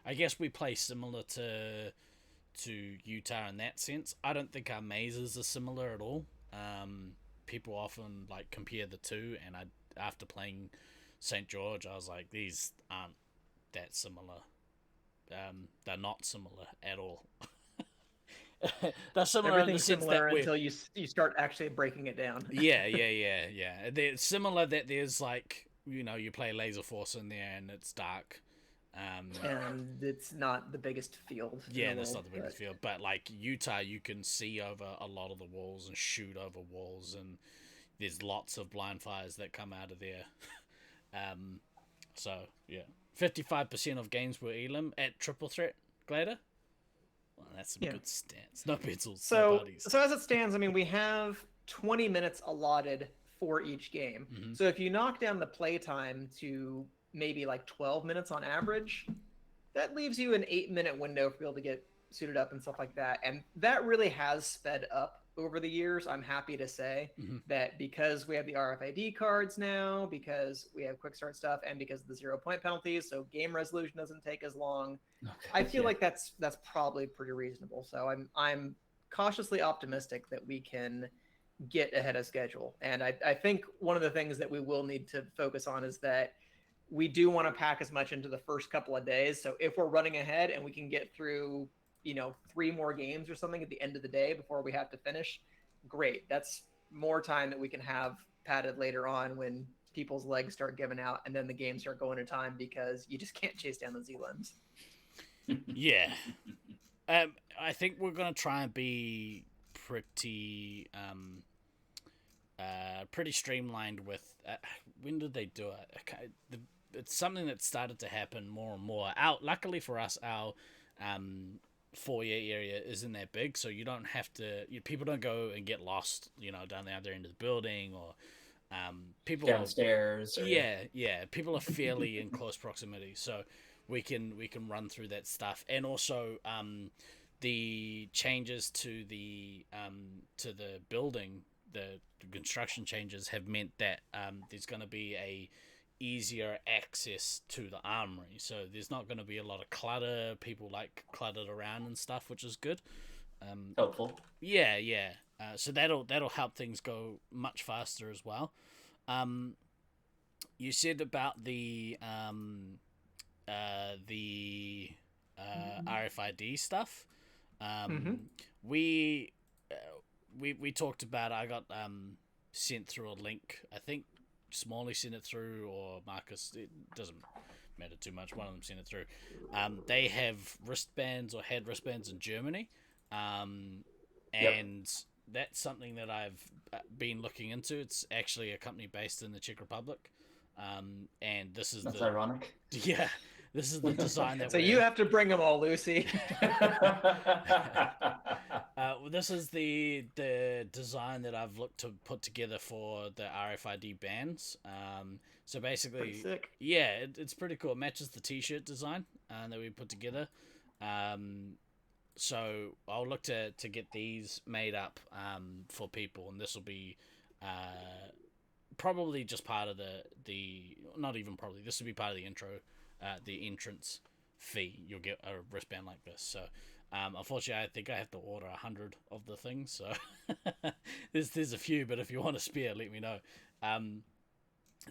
I guess we play similar to Utah in that sense. I don't think our mazes are similar at all. People often, like, compare the two, and after playing St. George, I was like, these aren't that similar. They're not similar at all. They're similar in the sense similar that until you start actually breaking it down. yeah. They're similar that there's like you play Laser Force in there and it's dark, and it's not the biggest field. Yeah, that's not the biggest field, but like Utah, you can see over a lot of the walls and shoot over walls, and there's lots of blind fires that come out of there. So yeah, 55% of games were Elam at triple threat. Glader. Well, that's some good stats. No pencils, no buddies. So as it stands, I mean, we have 20 minutes allotted for each game. Mm-hmm. So if you knock down the play time to maybe like 12 minutes on average, that leaves you an 8-minute window for people to get suited up and stuff like that. And that really has sped up over the years. I'm happy to say that because we have the RFID cards now, because we have quick start stuff, and because of the 0-point penalties, so game resolution doesn't take as long. Okay, I feel like that's probably pretty reasonable. So I'm cautiously optimistic that we can get ahead of schedule. And I think one of the things that we will need to focus on is that we do want to pack as much into the first couple of days. So if we're running ahead and we can get through 3 more games or something at the end of the day before we have to finish, great. That's more time that we can have padded later on when people's legs start giving out and then the games start going to time because you just can't chase down those elims. Yeah. I think we're going to try and be pretty streamlined with when did they do it? Okay, it's something that started to happen more and more. Luckily for us, our foyer area isn't that big, so you don't have to. People don't go and get lost, down the other end of the building, or people downstairs. Yeah. People are fairly in close proximity, so we can run through that stuff, and also the changes to the building, the construction changes have meant that there's going to be a easier access to the armory, so there's not going to be a lot of clutter, people like cluttered around and stuff, which is good. Helpful. Yeah. So that'll help things go much faster as well. You said about the RFID stuff. We talked about it. I got sent through a link. I think Smalley sent it through, or Marcus. It doesn't matter too much. One of them sent it through. They have wristbands or had wristbands in Germany, and that's something that I've been looking into. It's actually a company based in the Czech Republic, and that's ironic. Yeah. This is the design that. So you have to bring them all, Lucy. This is the design that I've looked to put together for the RFID bands. So basically, pretty sick. Yeah, it's pretty cool. It matches the T-shirt design that we put together. So I'll look to get these made up for people, and this will be probably just part of the not even probably. This will be part of the intro. The entrance fee. You'll get a wristband like this. So unfortunately, I think I have to order 100 of the things, so there's a few, but if you want a spare, let me know.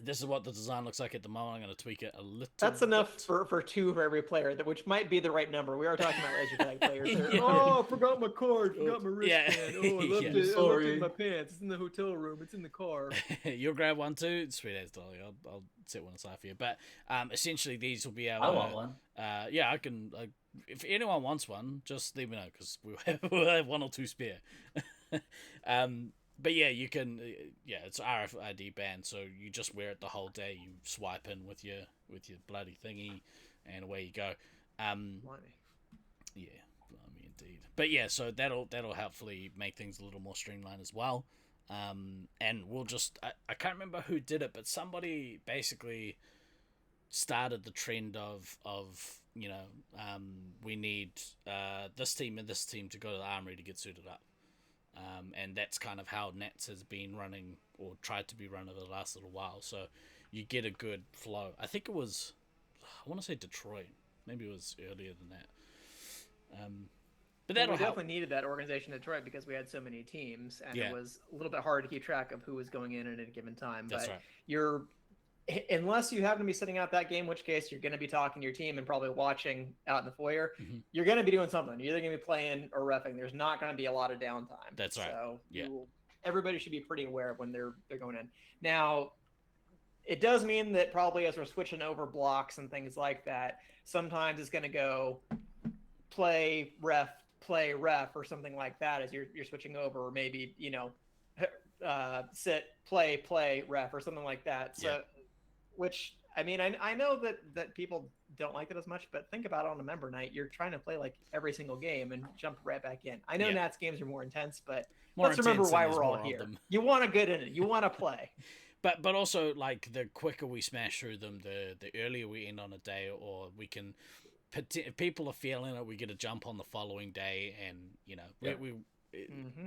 this is what the design looks like at the moment. I'm going to tweak it a little. That's enough bit. for 2 for every player, which might be the right number. We are talking about laser tag players. Yeah. Oh, I forgot my card, forgot my wristband. Yeah. Oh, I left, Yeah. it, I left it Sorry. in my pants. It's in the hotel room. It's in the car. You'll grab one too. Sweet as dolly. I'll set one aside for you. But essentially, these will be our. I want one. Yeah, I can. If anyone wants one, just let me know because we'll have 1 or 2 spare. But yeah, you can. Yeah, it's RFID band, so you just wear it the whole day. You swipe in with your bloody thingy, and away you go. Blimey. Yeah, blimey indeed. But yeah, so that'll hopefully make things a little more streamlined as well. And we'll just I can't remember who did it, but somebody basically started the trend of we need this team and this team to go to the armory to get suited up. And that's kind of how Nats has been running or tried to be run over the last little while. So you get a good flow. I think it was, I want to say Detroit. Maybe it was earlier than that. But that'll we help. definitely needed that organization in Detroit because we had so many teams, and Yeah. it was a little bit hard to keep track of who was going in at a given time. That's But right. unless you happen to be sitting out that game, in which case you're going to be talking to your team and probably watching out in the foyer, Mhm. you're going to be doing something. You're either going to be playing or reffing. There's not going to be a lot of downtime. That's right. So Yeah. everybody should be pretty aware of when they're going in. Now, it does mean that probably as we're switching over blocks and things like that, sometimes it's going to go play ref or something like that as you're switching over, or maybe sit play ref or something like that. So, which I mean, I know that people don't like it as much, but think about it on a member night. You're trying to play like every single game and jump right back in. I know Yeah. Nats games are more intense, but More let's remember intense why and there's we're all more of here. them. You want to get in it. You want to play. But also, like, the quicker we smash through them, the earlier we end on a day, or we can. If people are feeling it, we get a jump on the following day, and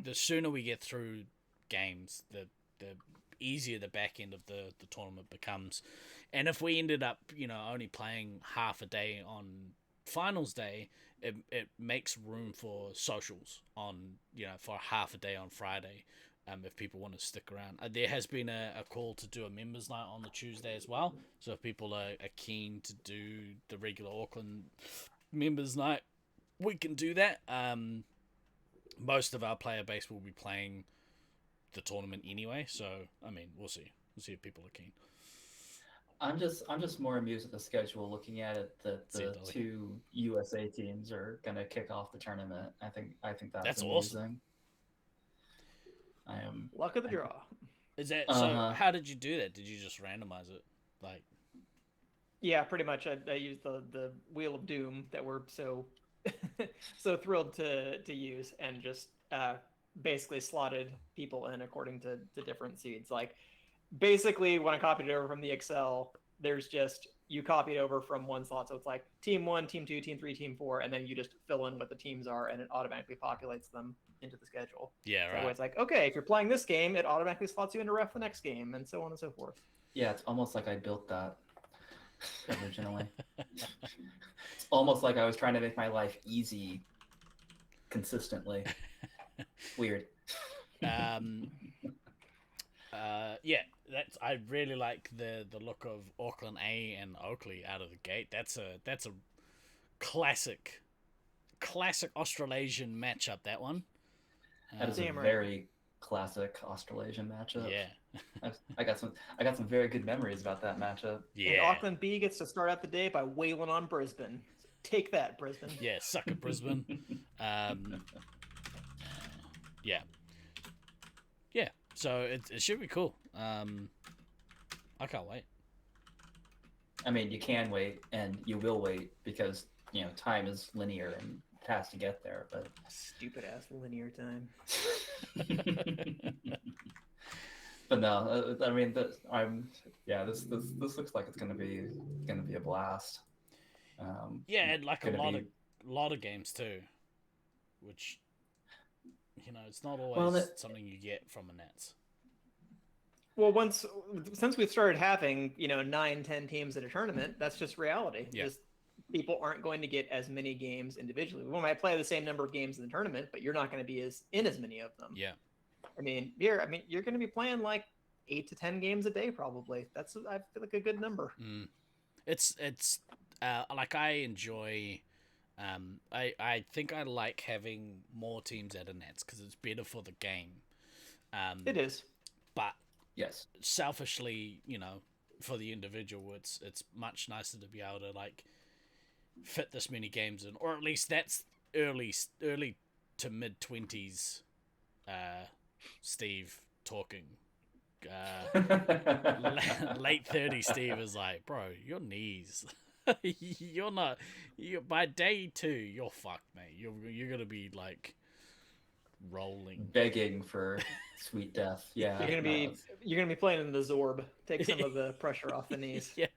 the sooner we get through games, the easier the back end of the tournament becomes. And if we ended up, only playing half a day on finals day, it makes room for socials on, for half a day on Friday. If people want to stick around, there has been a call to do a members night on the Tuesday as well. So if people are keen to do the regular Auckland members night, we can do that. Most of our player base will be playing the tournament anyway, so I mean, we'll see if people are keen. I'm just more amused at the schedule, looking at it that the 2 USA teams are gonna kick off the tournament. I think that's amazing. Awesome. I am Luck of the draw. Is that so? How did you do that? Did you just randomize it? Like, yeah, pretty much. I used the Wheel of Doom that we're so thrilled to use, and just basically slotted people in according to different seeds. Like, basically, when I copied it over from the Excel, there's just you copy it over from one slot, so it's like team 1, team 2, team 3, team 4, and then you just fill in what the teams are, and it automatically populates them into the schedule. Yeah, right. So it's like, okay, if you're playing this game, it automatically slots you into ref the next game, and so on and so forth. Yeah, it's almost like I built that originally. It's almost like I was trying to make my life easy consistently. Weird. Yeah, I really like the look of Auckland A and Oakley out of the gate. That's a classic Australasian matchup, that one. That is a very classic Australasian matchup. Yeah. I got some very good memories about that matchup. Yeah. And Auckland B gets to start out the day by wailing on Brisbane. Take that, Brisbane. Yeah, suck it, Brisbane. Yeah. Yeah, so it should be cool. I can't wait. I mean, you can wait, and you will wait, because, time is linear and it has to get there, but... Stupid ass linear time. But no, I mean, this looks like it's gonna be a blast. Yeah, and like a lot of games too, which it's not always something you get from a Nats. Well, since we've started having 9-10 teams at a tournament, that's just reality. Yeah. Just people aren't going to get as many games individually. We might play the same number of games in the tournament, but you're not going to be in as many of them. Yeah. I mean, you're going to be playing like 8 to 10 games a day, probably. That's, I feel like, a good number. It's like I enjoy. I think I like having more teams at a nets because it's better for the game. It is. But Yes. selfishly, for the individual, it's much nicer to be able to like fit this many games in, or at least that's early to mid 20s. Steve talking. Late 30s Steve is like, bro, your knees. You're not. By day 2, you're fucked, mate. You're gonna be like rolling, begging for sweet death. Yeah, You're gonna be playing in the Zorb. Take some of the pressure off the knees. Yeah,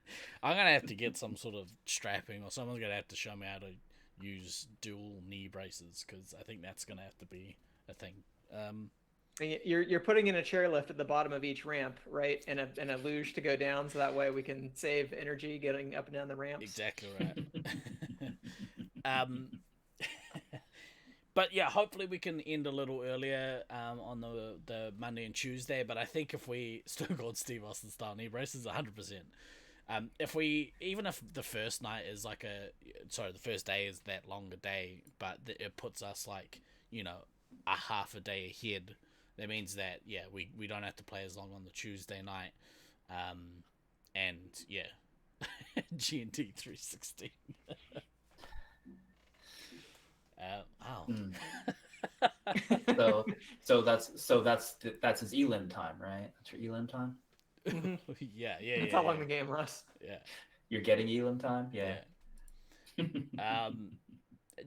I'm gonna have to get some sort of strapping, or someone's gonna have to show me how to use dual knee braces, because I think that's gonna have to be a thing. You're putting in a chairlift at the bottom of each ramp, right? And a luge to go down, so that way we can save energy getting up and down the ramps. Exactly right. But yeah, hopefully we can end a little earlier on the Monday and Tuesday. But I think if we still got Steve Austin style knee braces, 100%. Even if the first night is the first day is that longer day, but it puts us like a half a day ahead. That means that we don't have to play as long on the Tuesday night, and GNT 316. So that's his elim time, right? That's your elim time. Yeah. That's how long the game lasts. Yeah. You're getting elim time. Yeah.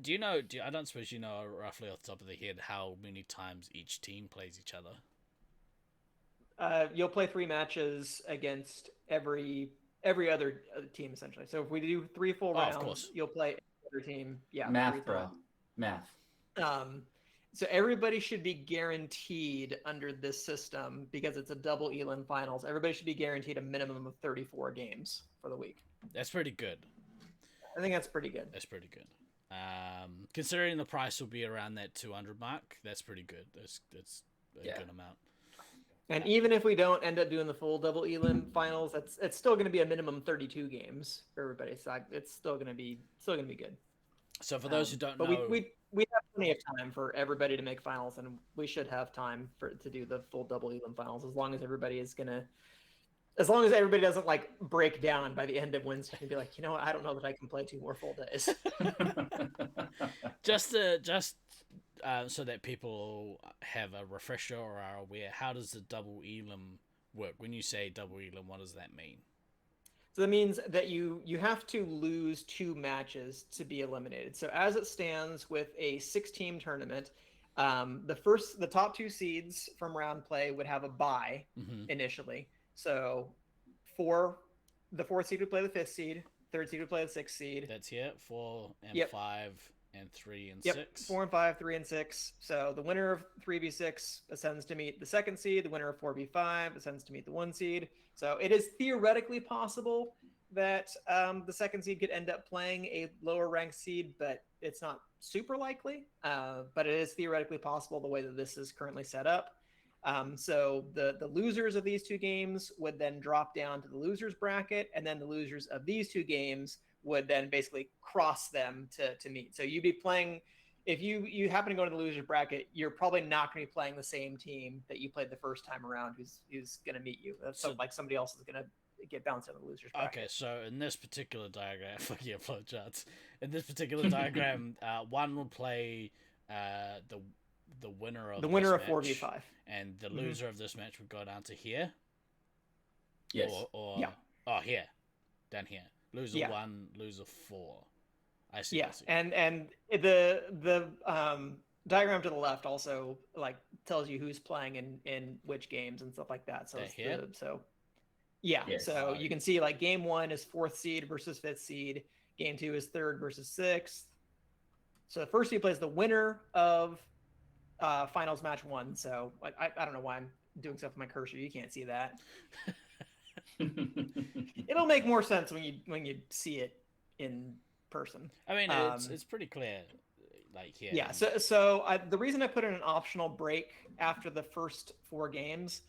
Do you know? I don't suppose you know roughly off the top of the head how many times each team plays each other. You'll play 3 matches against every other team, essentially. So if we do 3 full rounds, of course. you'll play every other team. Yeah, Math, bro. Math. So everybody should be guaranteed under this system, because it's a double elim finals. Everybody should be guaranteed a minimum of 34 games for the week. That's pretty good. I think that's pretty good. That's pretty good. Considering the price will be around that 200 mark, that's pretty good. That's a good amount. And even if we don't end up doing the full double elim finals, it's still going to be a minimum 32 games for everybody. So it's still going to be good. So for those who don't but know, we have plenty of time for everybody to make finals, and we should have time to do the full double elim finals, as long as everybody doesn't like break down by the end of Wednesday and be like, I don't know that I can play 2 more full days. just so that people have a refresher or are aware, how does the double elim work? When you say double elim, what does that mean? So that means that you have to lose 2 matches to be eliminated. So as it stands with a 6-team tournament, the top 2 seeds from round play would have a bye initially. So the 4th seed would play the 5th seed, 3rd seed would play the 6th seed. That's here, 4 and 5 and 3 and 6. 4 and 5, 3 and 6. So the winner of 3v6 ascends to meet the 2nd seed. The winner of 4v5 ascends to meet the 1 seed. So it is theoretically possible that the 2nd seed could end up playing a lower ranked seed, but it's not super likely. But it is theoretically possible the way that this is currently set up. So the losers of these 2 games would then drop down to the losers bracket, and then the losers of these 2 games would then basically cross them to meet. So you'd be playing, if you happen to go to the losers bracket, you're probably not going to be playing the same team that you played the first time around who's going to meet you. So like somebody else is going to get bounced out of the losers bracket. Okay, so in this particular diagram, flowcharts. In this particular diagram, one will play the winner of 4v5, and the loser of this match would go down to here. Yes. Here, down here. Loser 1, loser 4. I see. Yeah, and the diagram to the left also like tells you who's playing in which games and stuff like that. So you can see like game 1 is 4th seed versus 5th seed. Game 2 is 3rd versus 6th. So the 1st seed plays the winner of finals match 1. So I don't know why I'm doing stuff with my cursor. You can't see that. It'll make more sense when you see it in person. I mean, it's pretty clear, like here. Yeah. So the reason I put in an optional break after the first 4 games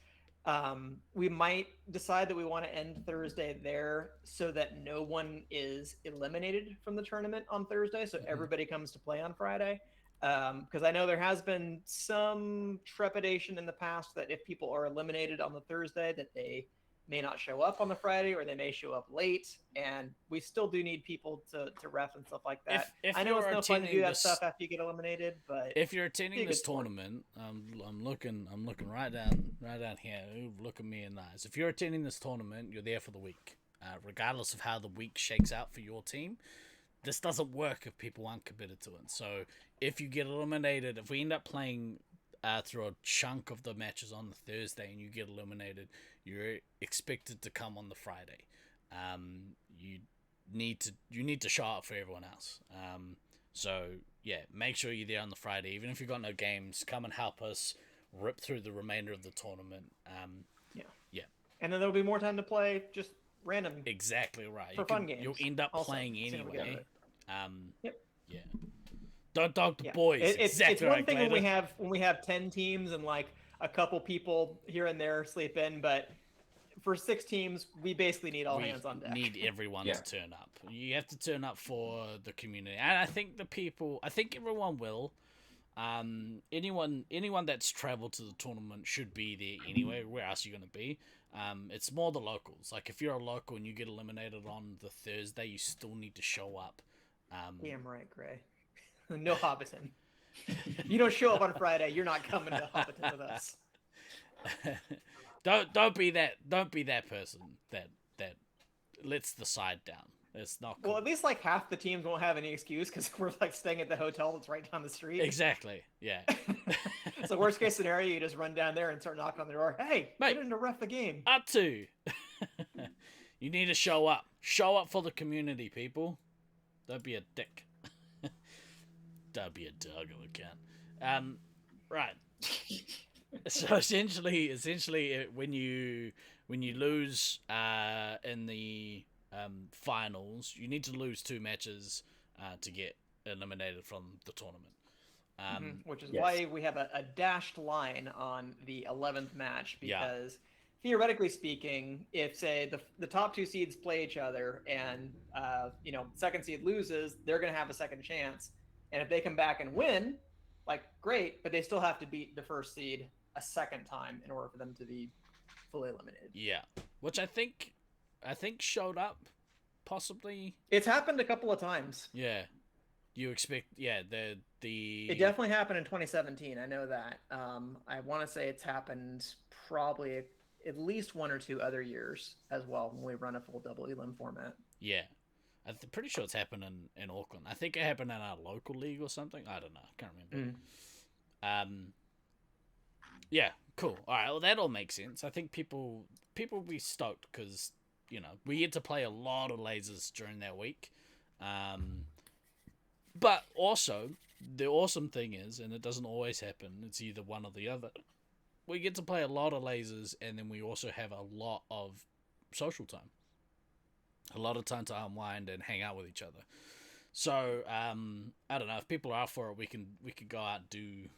We might decide that we want to end Thursday there so that no one is eliminated from the tournament on Thursday, so everybody comes to play on Friday. Because I know there has been some trepidation in the past that if people are eliminated on the Thursday, that they may not show up on the Friday or they may show up late. And we still do need people to ref and stuff like that. If I know it's you're no fun to do attending that this- stuff after you get eliminated, but If you're be a attending good this sport. tournament, I'm looking right down here. Ooh, look at me in the eyes. If you're attending this tournament, you're there for the week, regardless of how the week shakes out for your team. This doesn't work if people aren't committed to it. So if you get eliminated, if we end up playing through a chunk of the matches on the Thursday and you get eliminated, you're expected to come on the Friday. You need to show up for everyone else. So yeah, make sure you're there on the Friday. Even if you've got no games, come and help us rip through the remainder of the tournament. Yeah. And then there'll be more time to play just random. Exactly right. For fun games You'll end up also, playing seeing what we get anyway. of it. Yep. Yeah. Don't dog the Yeah. boys. It's Exactly one right, thing when Glader. we have 10 teams and like a couple people here and there sleep in, but for 6 teams, we basically need all We hands on deck. need everyone Yeah. to turn up. You have to turn up for the community, and I think everyone will. Anyone that's traveled to the tournament should be there anyway. Where else are you going to be? It's more the locals. Like if you're a local and you get eliminated on the Thursday, you still need to show up. Damn right, Gray. No Hobbiton. You don't show up on Friday, you're not coming to Hobbiton with us. Don't be that person that lets the side down. It's not cool. Well, at least like half the teams won't have any excuse because we're like staying at the hotel that's right down the street. Exactly. Yeah. So worst case scenario, you just run down there and start knocking on the door. Hey, Mate. get in to ref the game. Up to. You need to show up. Show up for the community, people. Don't be a dick. Don't be a dog if you can. Right. So essentially, when you lose in the finals, you need to lose 2 matches to get eliminated from the tournament. Which is Yes. why we have a dashed line on the 11th match, Yeah. because theoretically speaking, if say the top 2 seeds play each other and second seed loses, they're going to have a second chance, and if they come back and win, like great, but they still have to beat the first seed a second time in order for them to be fully eliminated. Yeah, which I think showed up, possibly. It's happened a couple of times. Yeah, you expect. Yeah, the It definitely happened in 2017. I know that. I want to say it's happened probably at least 1 or 2 other years as well when we run a full double elim format. Yeah, I'm pretty sure it's happened in Auckland. I think it happened in our local league or something. I don't know. I can't remember. Yeah, cool. All right, well that all makes sense. I think people will be stoked because we get to play a lot of lasers during that week. But also the awesome thing is, and it doesn't always happen, it's either one or the other. We get to play a lot of lasers, and then we also have a lot of social time. A lot of time to unwind and hang out with each other. So, I don't know, if people are up for it, we could go out and do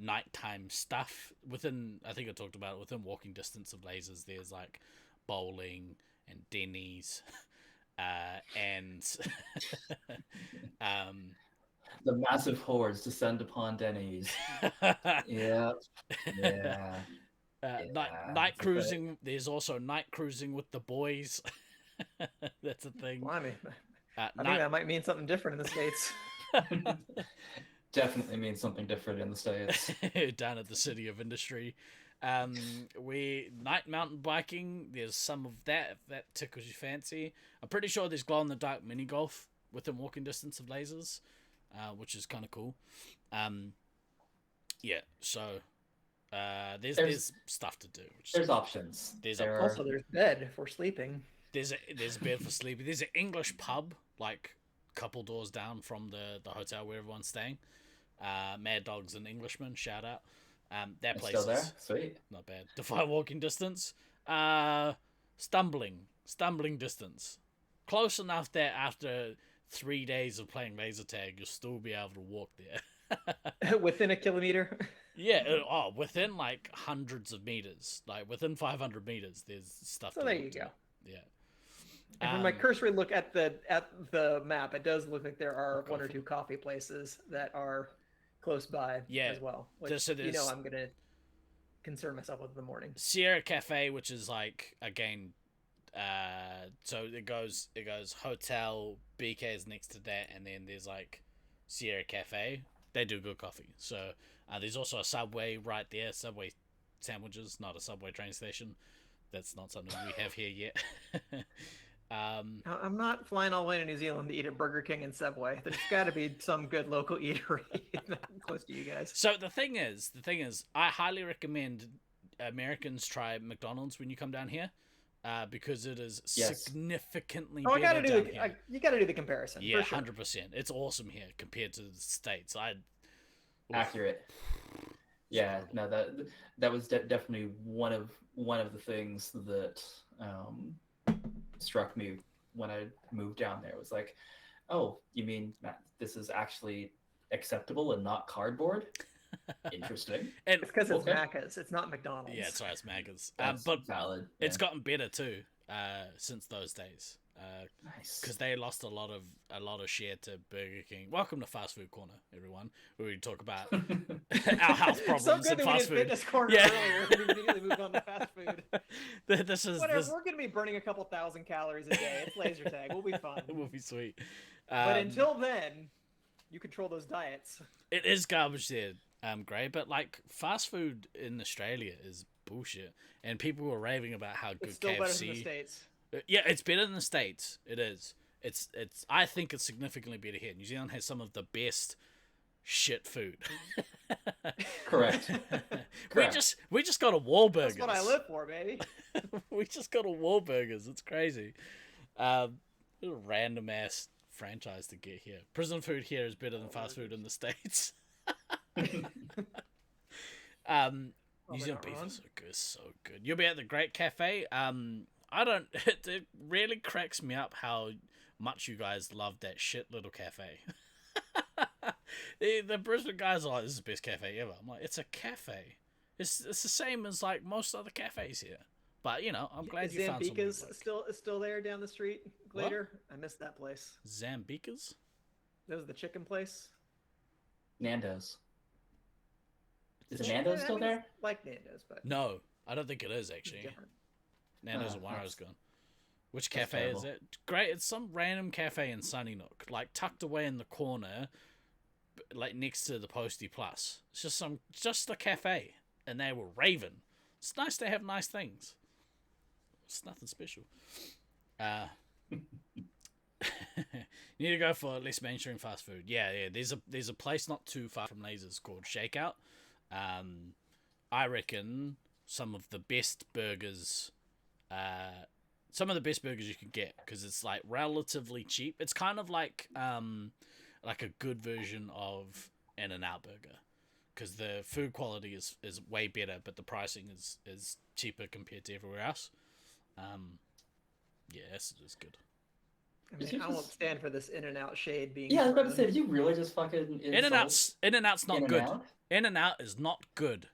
nighttime stuff within, I think I talked about it, within walking distance of lasers. There's like bowling and Denny's, and The massive hordes descend upon Denny's. Yeah. night cruising. There's also night cruising with the boys. That's a thing. Blimey. I think Night, that might mean something different in the States. Definitely means something different in the States. down at the City of Industry. We night mountain biking. There's some of that if that tickles your fancy. I'm pretty sure there's glow in the dark mini golf within walking distance of lasers, which is kind of cool. Yeah. So there's stuff to do. There's options. Also, there's bed for sleeping. There's a bed for sleeping. There's an English pub like a couple doors down from the hotel where everyone's staying. Mad Dog's an Englishman. Shout out. That It's place still there. is Sweet. not bad. Defy walking distance. Stumbling distance. Close enough that after 3 days of playing laser tag, you'll still be able to walk there. Within a kilometer. Yeah, within like hundreds of meters, like within 500 meters, there's stuff. So to there look you to. go. Yeah. And from my cursory look at the map, it does look like there are one or two coffee places that are close by as well. Which I'm gonna concern myself with in the morning. Sierra Cafe, which is like again, so it goes hotel, BK is next to that, and then there's like Sierra Cafe. They do good coffee. So there's also a Subway right there. Subway sandwiches, not a Subway train station. That's not something we have here yet. I'm not flying all the way to New Zealand to eat at Burger King and Subway. There's got to be some good local eatery close to you guys. So the thing is, I highly recommend Americans try McDonald's when you come down here, because it is significantly better down here. You got to do the comparison. Yeah, for sure. 100%. It's awesome here compared to the States. Accurate. Yeah, no, that was definitely one of the things that struck me when I moved down there. It was like, oh, you mean this is actually acceptable and not cardboard? Interesting. And it's because it's Macca's. It's not McDonald's. Yeah, that's right. It's Macca's. But valid. It's gotten better too since those days. Nice. Because they lost a lot of share to Burger King. Welcome to Fast Food Corner, everyone, where we talk about our health problems so in fast food. Fitness corner earlier. We immediately moved on to fast food. We're going to be burning a couple thousand calories a day. It's laser tag. We'll be fine. We'll be sweet. But until then, you control those diets. It is garbage there, Gray. But like fast food in Australia is bullshit, and people were raving about how good it's still KFC. Better than the States. Yeah, it's better than the States. It is. It's. I think it's significantly better here. New Zealand has some of the best shit food. Correct. We just got a Wahlburgers. That's what I live for, baby. We just got a Wahlburgers. It's crazy. A random ass franchise to get here. Prison food here is better than fast food in the States. New Zealand beef is so good. You'll be at the Great Cafe. It really cracks me up how much you guys love that shit little cafe. the Brisbane guys are like, this is the best cafe ever. I'm like, it's a cafe. It's the same as like most other cafes here. But I'm glad you found something. Zambica's still there down the street, Glader. I missed that place. Zambica's? That was the chicken place. Nando's. Is Nando's still there? Like Nando's, but no, I don't think it is actually. Nando's and Warro's gone. Which cafe is it? Great, it's some random cafe in Sunnynook, like tucked away in the corner, like next to the Postie Plus. It's just a cafe, and they were raving. It's nice to have nice things. It's nothing special. You need to go for less mainstream fast food. Yeah. There's a place not too far from Lasers called Shakeout. I reckon some of the best burgers. Some of the best burgers you could get because it's like relatively cheap. It's kind of like a good version of In-N-Out Burger because the food quality is way better, but the pricing is cheaper compared to everywhere else. Yeah, it's just good. I mean, I won't stand for this In-N-Out shade being. Yeah, I was about to say, did you really just fucking In-N-Out's not good. In-N-Out is not good.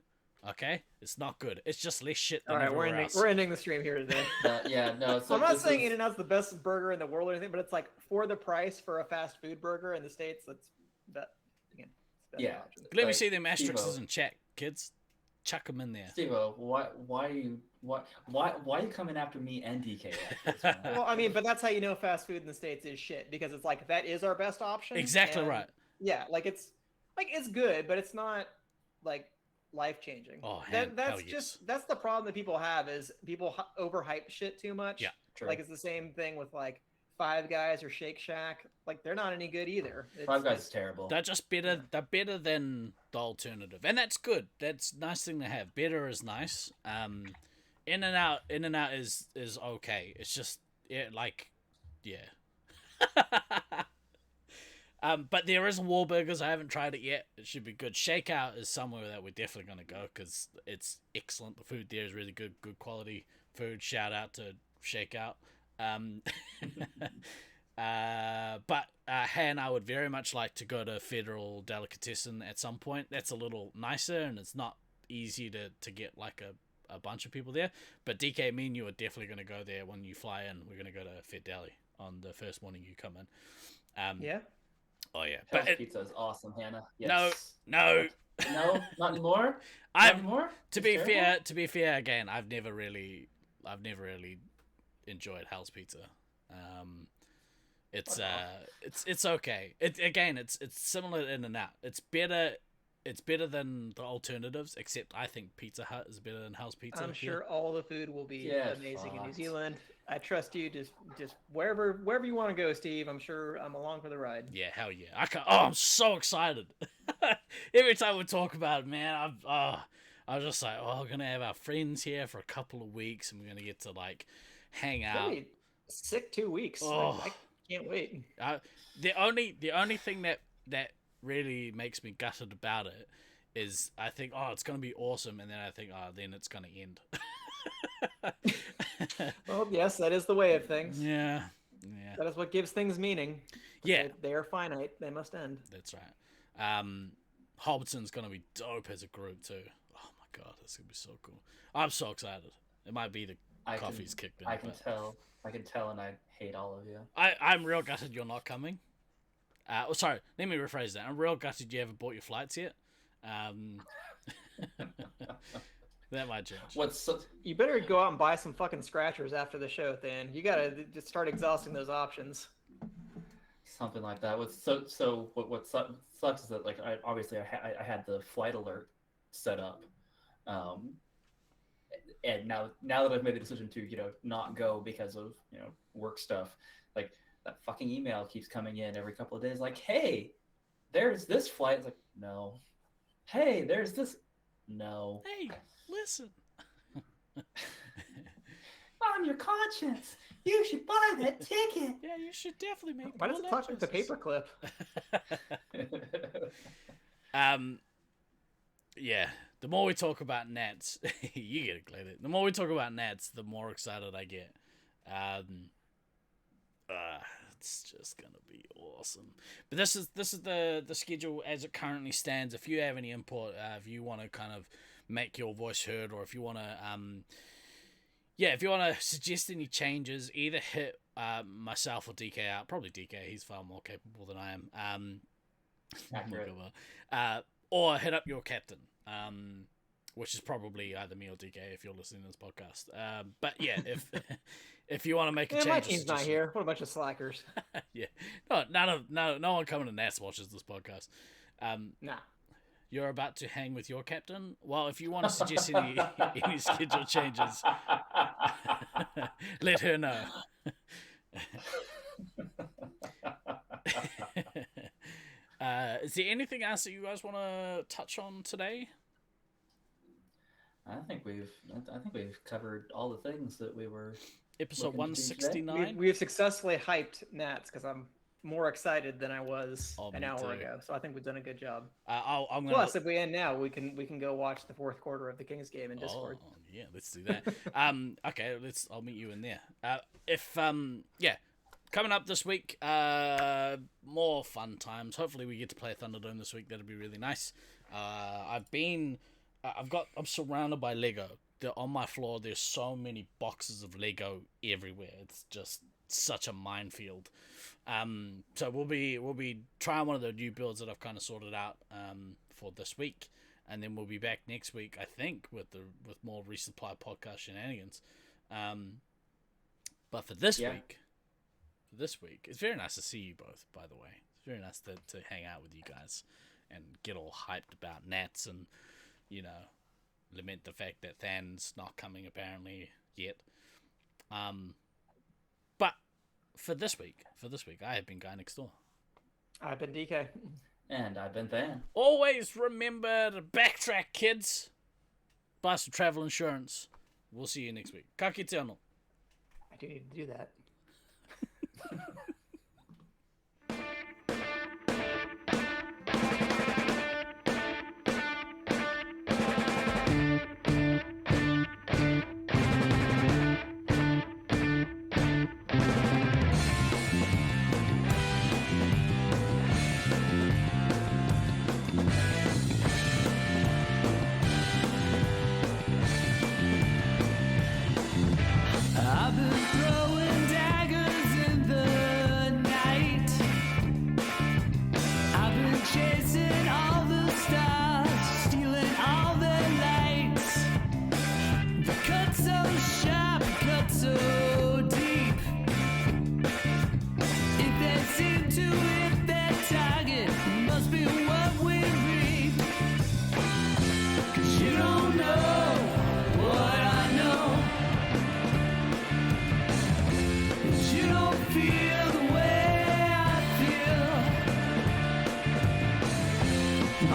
Okay, it's not good. It's just less shit than everywhere else. We're ending the stream here today. So I'm not saying In-N-Out's the best burger in the world or anything, but it's like for the price for a fast food burger in the States, that's that again. Yeah. Let me see them asterisks in chat, kids. Chuck them in there. Steve-O, why are you coming after me and DK? Well, I mean, but that's how you know fast food in the States is shit because it's like that is our best option. Exactly right. Yeah, it's good, but it's not like life-changing. Oh, that's the problem that people have is people overhype shit too much. Yeah, true. Like it's the same thing with like Five Guys or Shake Shack. Like they're not any good either. Five Guys is terrible. They're just better. Yeah. They're better than the alternative, and that's good. That's a nice thing to have. Better is nice. In-N-Out is okay. It's just but there is Wahlburgers. I haven't tried it yet. It should be good. Shakeout is somewhere that we're definitely going to go because it's excellent. The food there is really good. Good quality food. Shout out to Shakeout. But Han, I would very much like to go to Federal Delicatessen at some point. That's a little nicer, and it's not easy to get like a bunch of people there. But DK, me and you are definitely going to go there when you fly in. We're going to go to Fed Deli on the first morning you come in. Yeah. Oh yeah, Hell's but Pizza is awesome, Hannah. no, Yes. no. No, not anymore. Not I've anymore. to be fair, again, I've never really enjoyed Hell's Pizza. It's okay. It's similar to In-N-Out. It's better than the alternatives, except I think Pizza Hut is better than Hell's Pizza. I'm sure all the food will be Get amazing in New fucked. Zealand. I trust you. Just wherever you want to go, Steve. I'm sure I'm along for the ride. Yeah, hell yeah. I'm so excited. Every time we talk about it, man, I was just like, we're gonna have our friends here for a couple of weeks, and we're gonna get to like hang out. Really sick 2 weeks. Oh. I can't wait. The only thing that really makes me gutted about it is I think, it's gonna be awesome, and then I think, then it's gonna end. Well, yes, that is the way of things. Yeah. That is what gives things meaning. Yeah. They are finite. They must end. That's right. Hobbiton's gonna be dope as a group too. Oh my god, that's gonna be so cool. I'm so excited. It might be the coffee's kicked in. I can but tell. I can tell, and I hate all of you. I'm real gutted you're not coming. Sorry, let me rephrase that. I'm real gutted you haven't bought your flights yet. That might change. You better go out and buy some fucking scratchers after the show, Than. You gotta just start exhausting those options. Something like that. What sucks is that like I had the flight alert set up, and now that I've made the decision to not go because of work stuff, like that fucking email keeps coming in every couple of days like, hey, there's this flight. It's like, no. Hey, there's this. No. Hey, listen. On your conscience, you should buy that ticket. Yeah, you should definitely make. Why does it talk like the paperclip? Yeah. The more we talk about Nats, you get it, Glenn. The more we talk about Nats, the more excited I get. It's just gonna be awesome. But this is the schedule as it currently stands. If you have any input, if you want to kind of make your voice heard, or if you want to if you want to suggest any changes, either hit myself or DK out. Probably DK, he's far more capable than I am. Accurate. Or hit up your captain, which is probably either me or DK if you're listening to this podcast. But yeah, if you want to make a change, my team's not here. What a bunch of slackers. Yeah, no one coming to NAS watches this podcast. Nah. You're about to hang with your captain. Well, if you want to suggest any schedule changes, let her know. Is there anything else that you guys want to touch on today? I think we've covered all the things that we were. Episode looking to do today. 169. We have successfully hyped Nats because I'm more excited than I was Oh, an me hour too. ago. So I think we've done a good job. I'm gonna. Plus, if we end now, we can go watch the fourth quarter of the Kings game in Discord. Oh, yeah, let's do that. Okay, I'll meet you in there. Coming up this week, more fun times. Hopefully, we get to play Thunderdome this week. That'd be really nice. I'm surrounded by Lego. On my floor, there's so many boxes of Lego everywhere. It's just such a minefield. So we'll be trying one of the new builds that I've kind of sorted out for this week, and then we'll be back next week, I think, with more Resupply podcast shenanigans. But for this week, it's very nice to see you both. By the way, it's very nice to hang out with you guys and get all hyped about Nats and lament the fact that Than's not coming apparently yet. But for this week, I have been Guy Next Door. I've been DK. And I've been Than. Always remember to backtrack, kids. Buy some travel insurance. We'll see you next week. Ka kite anō. I do need to do that.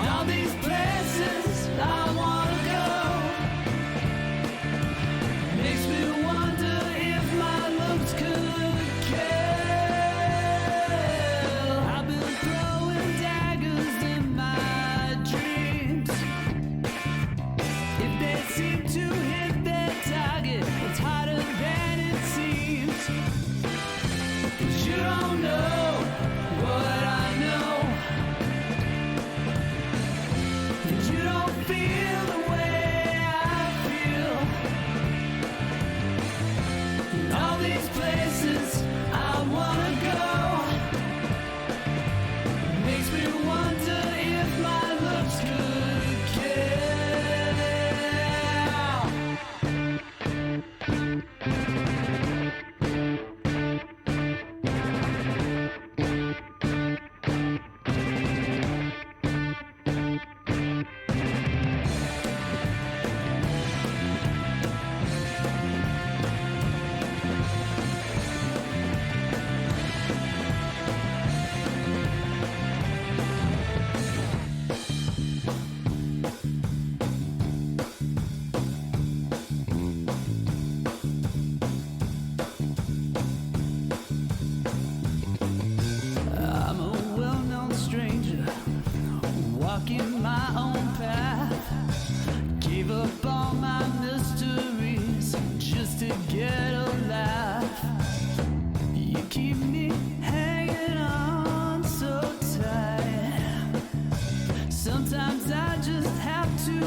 All these places I wanna go makes me wonder if my looks could kill. I've been throwing daggers in my dreams. If they seem to hit their target, it's harder than it seems. 'Cause you don't know what I know. And you don't feel the way I feel. And all these places I wanna go makes me wonder if my looks could kill. I'm a well-known stranger, walking my own path. Gave up all my mysteries just to get a laugh. You keep me hanging on so tight. Sometimes I just have to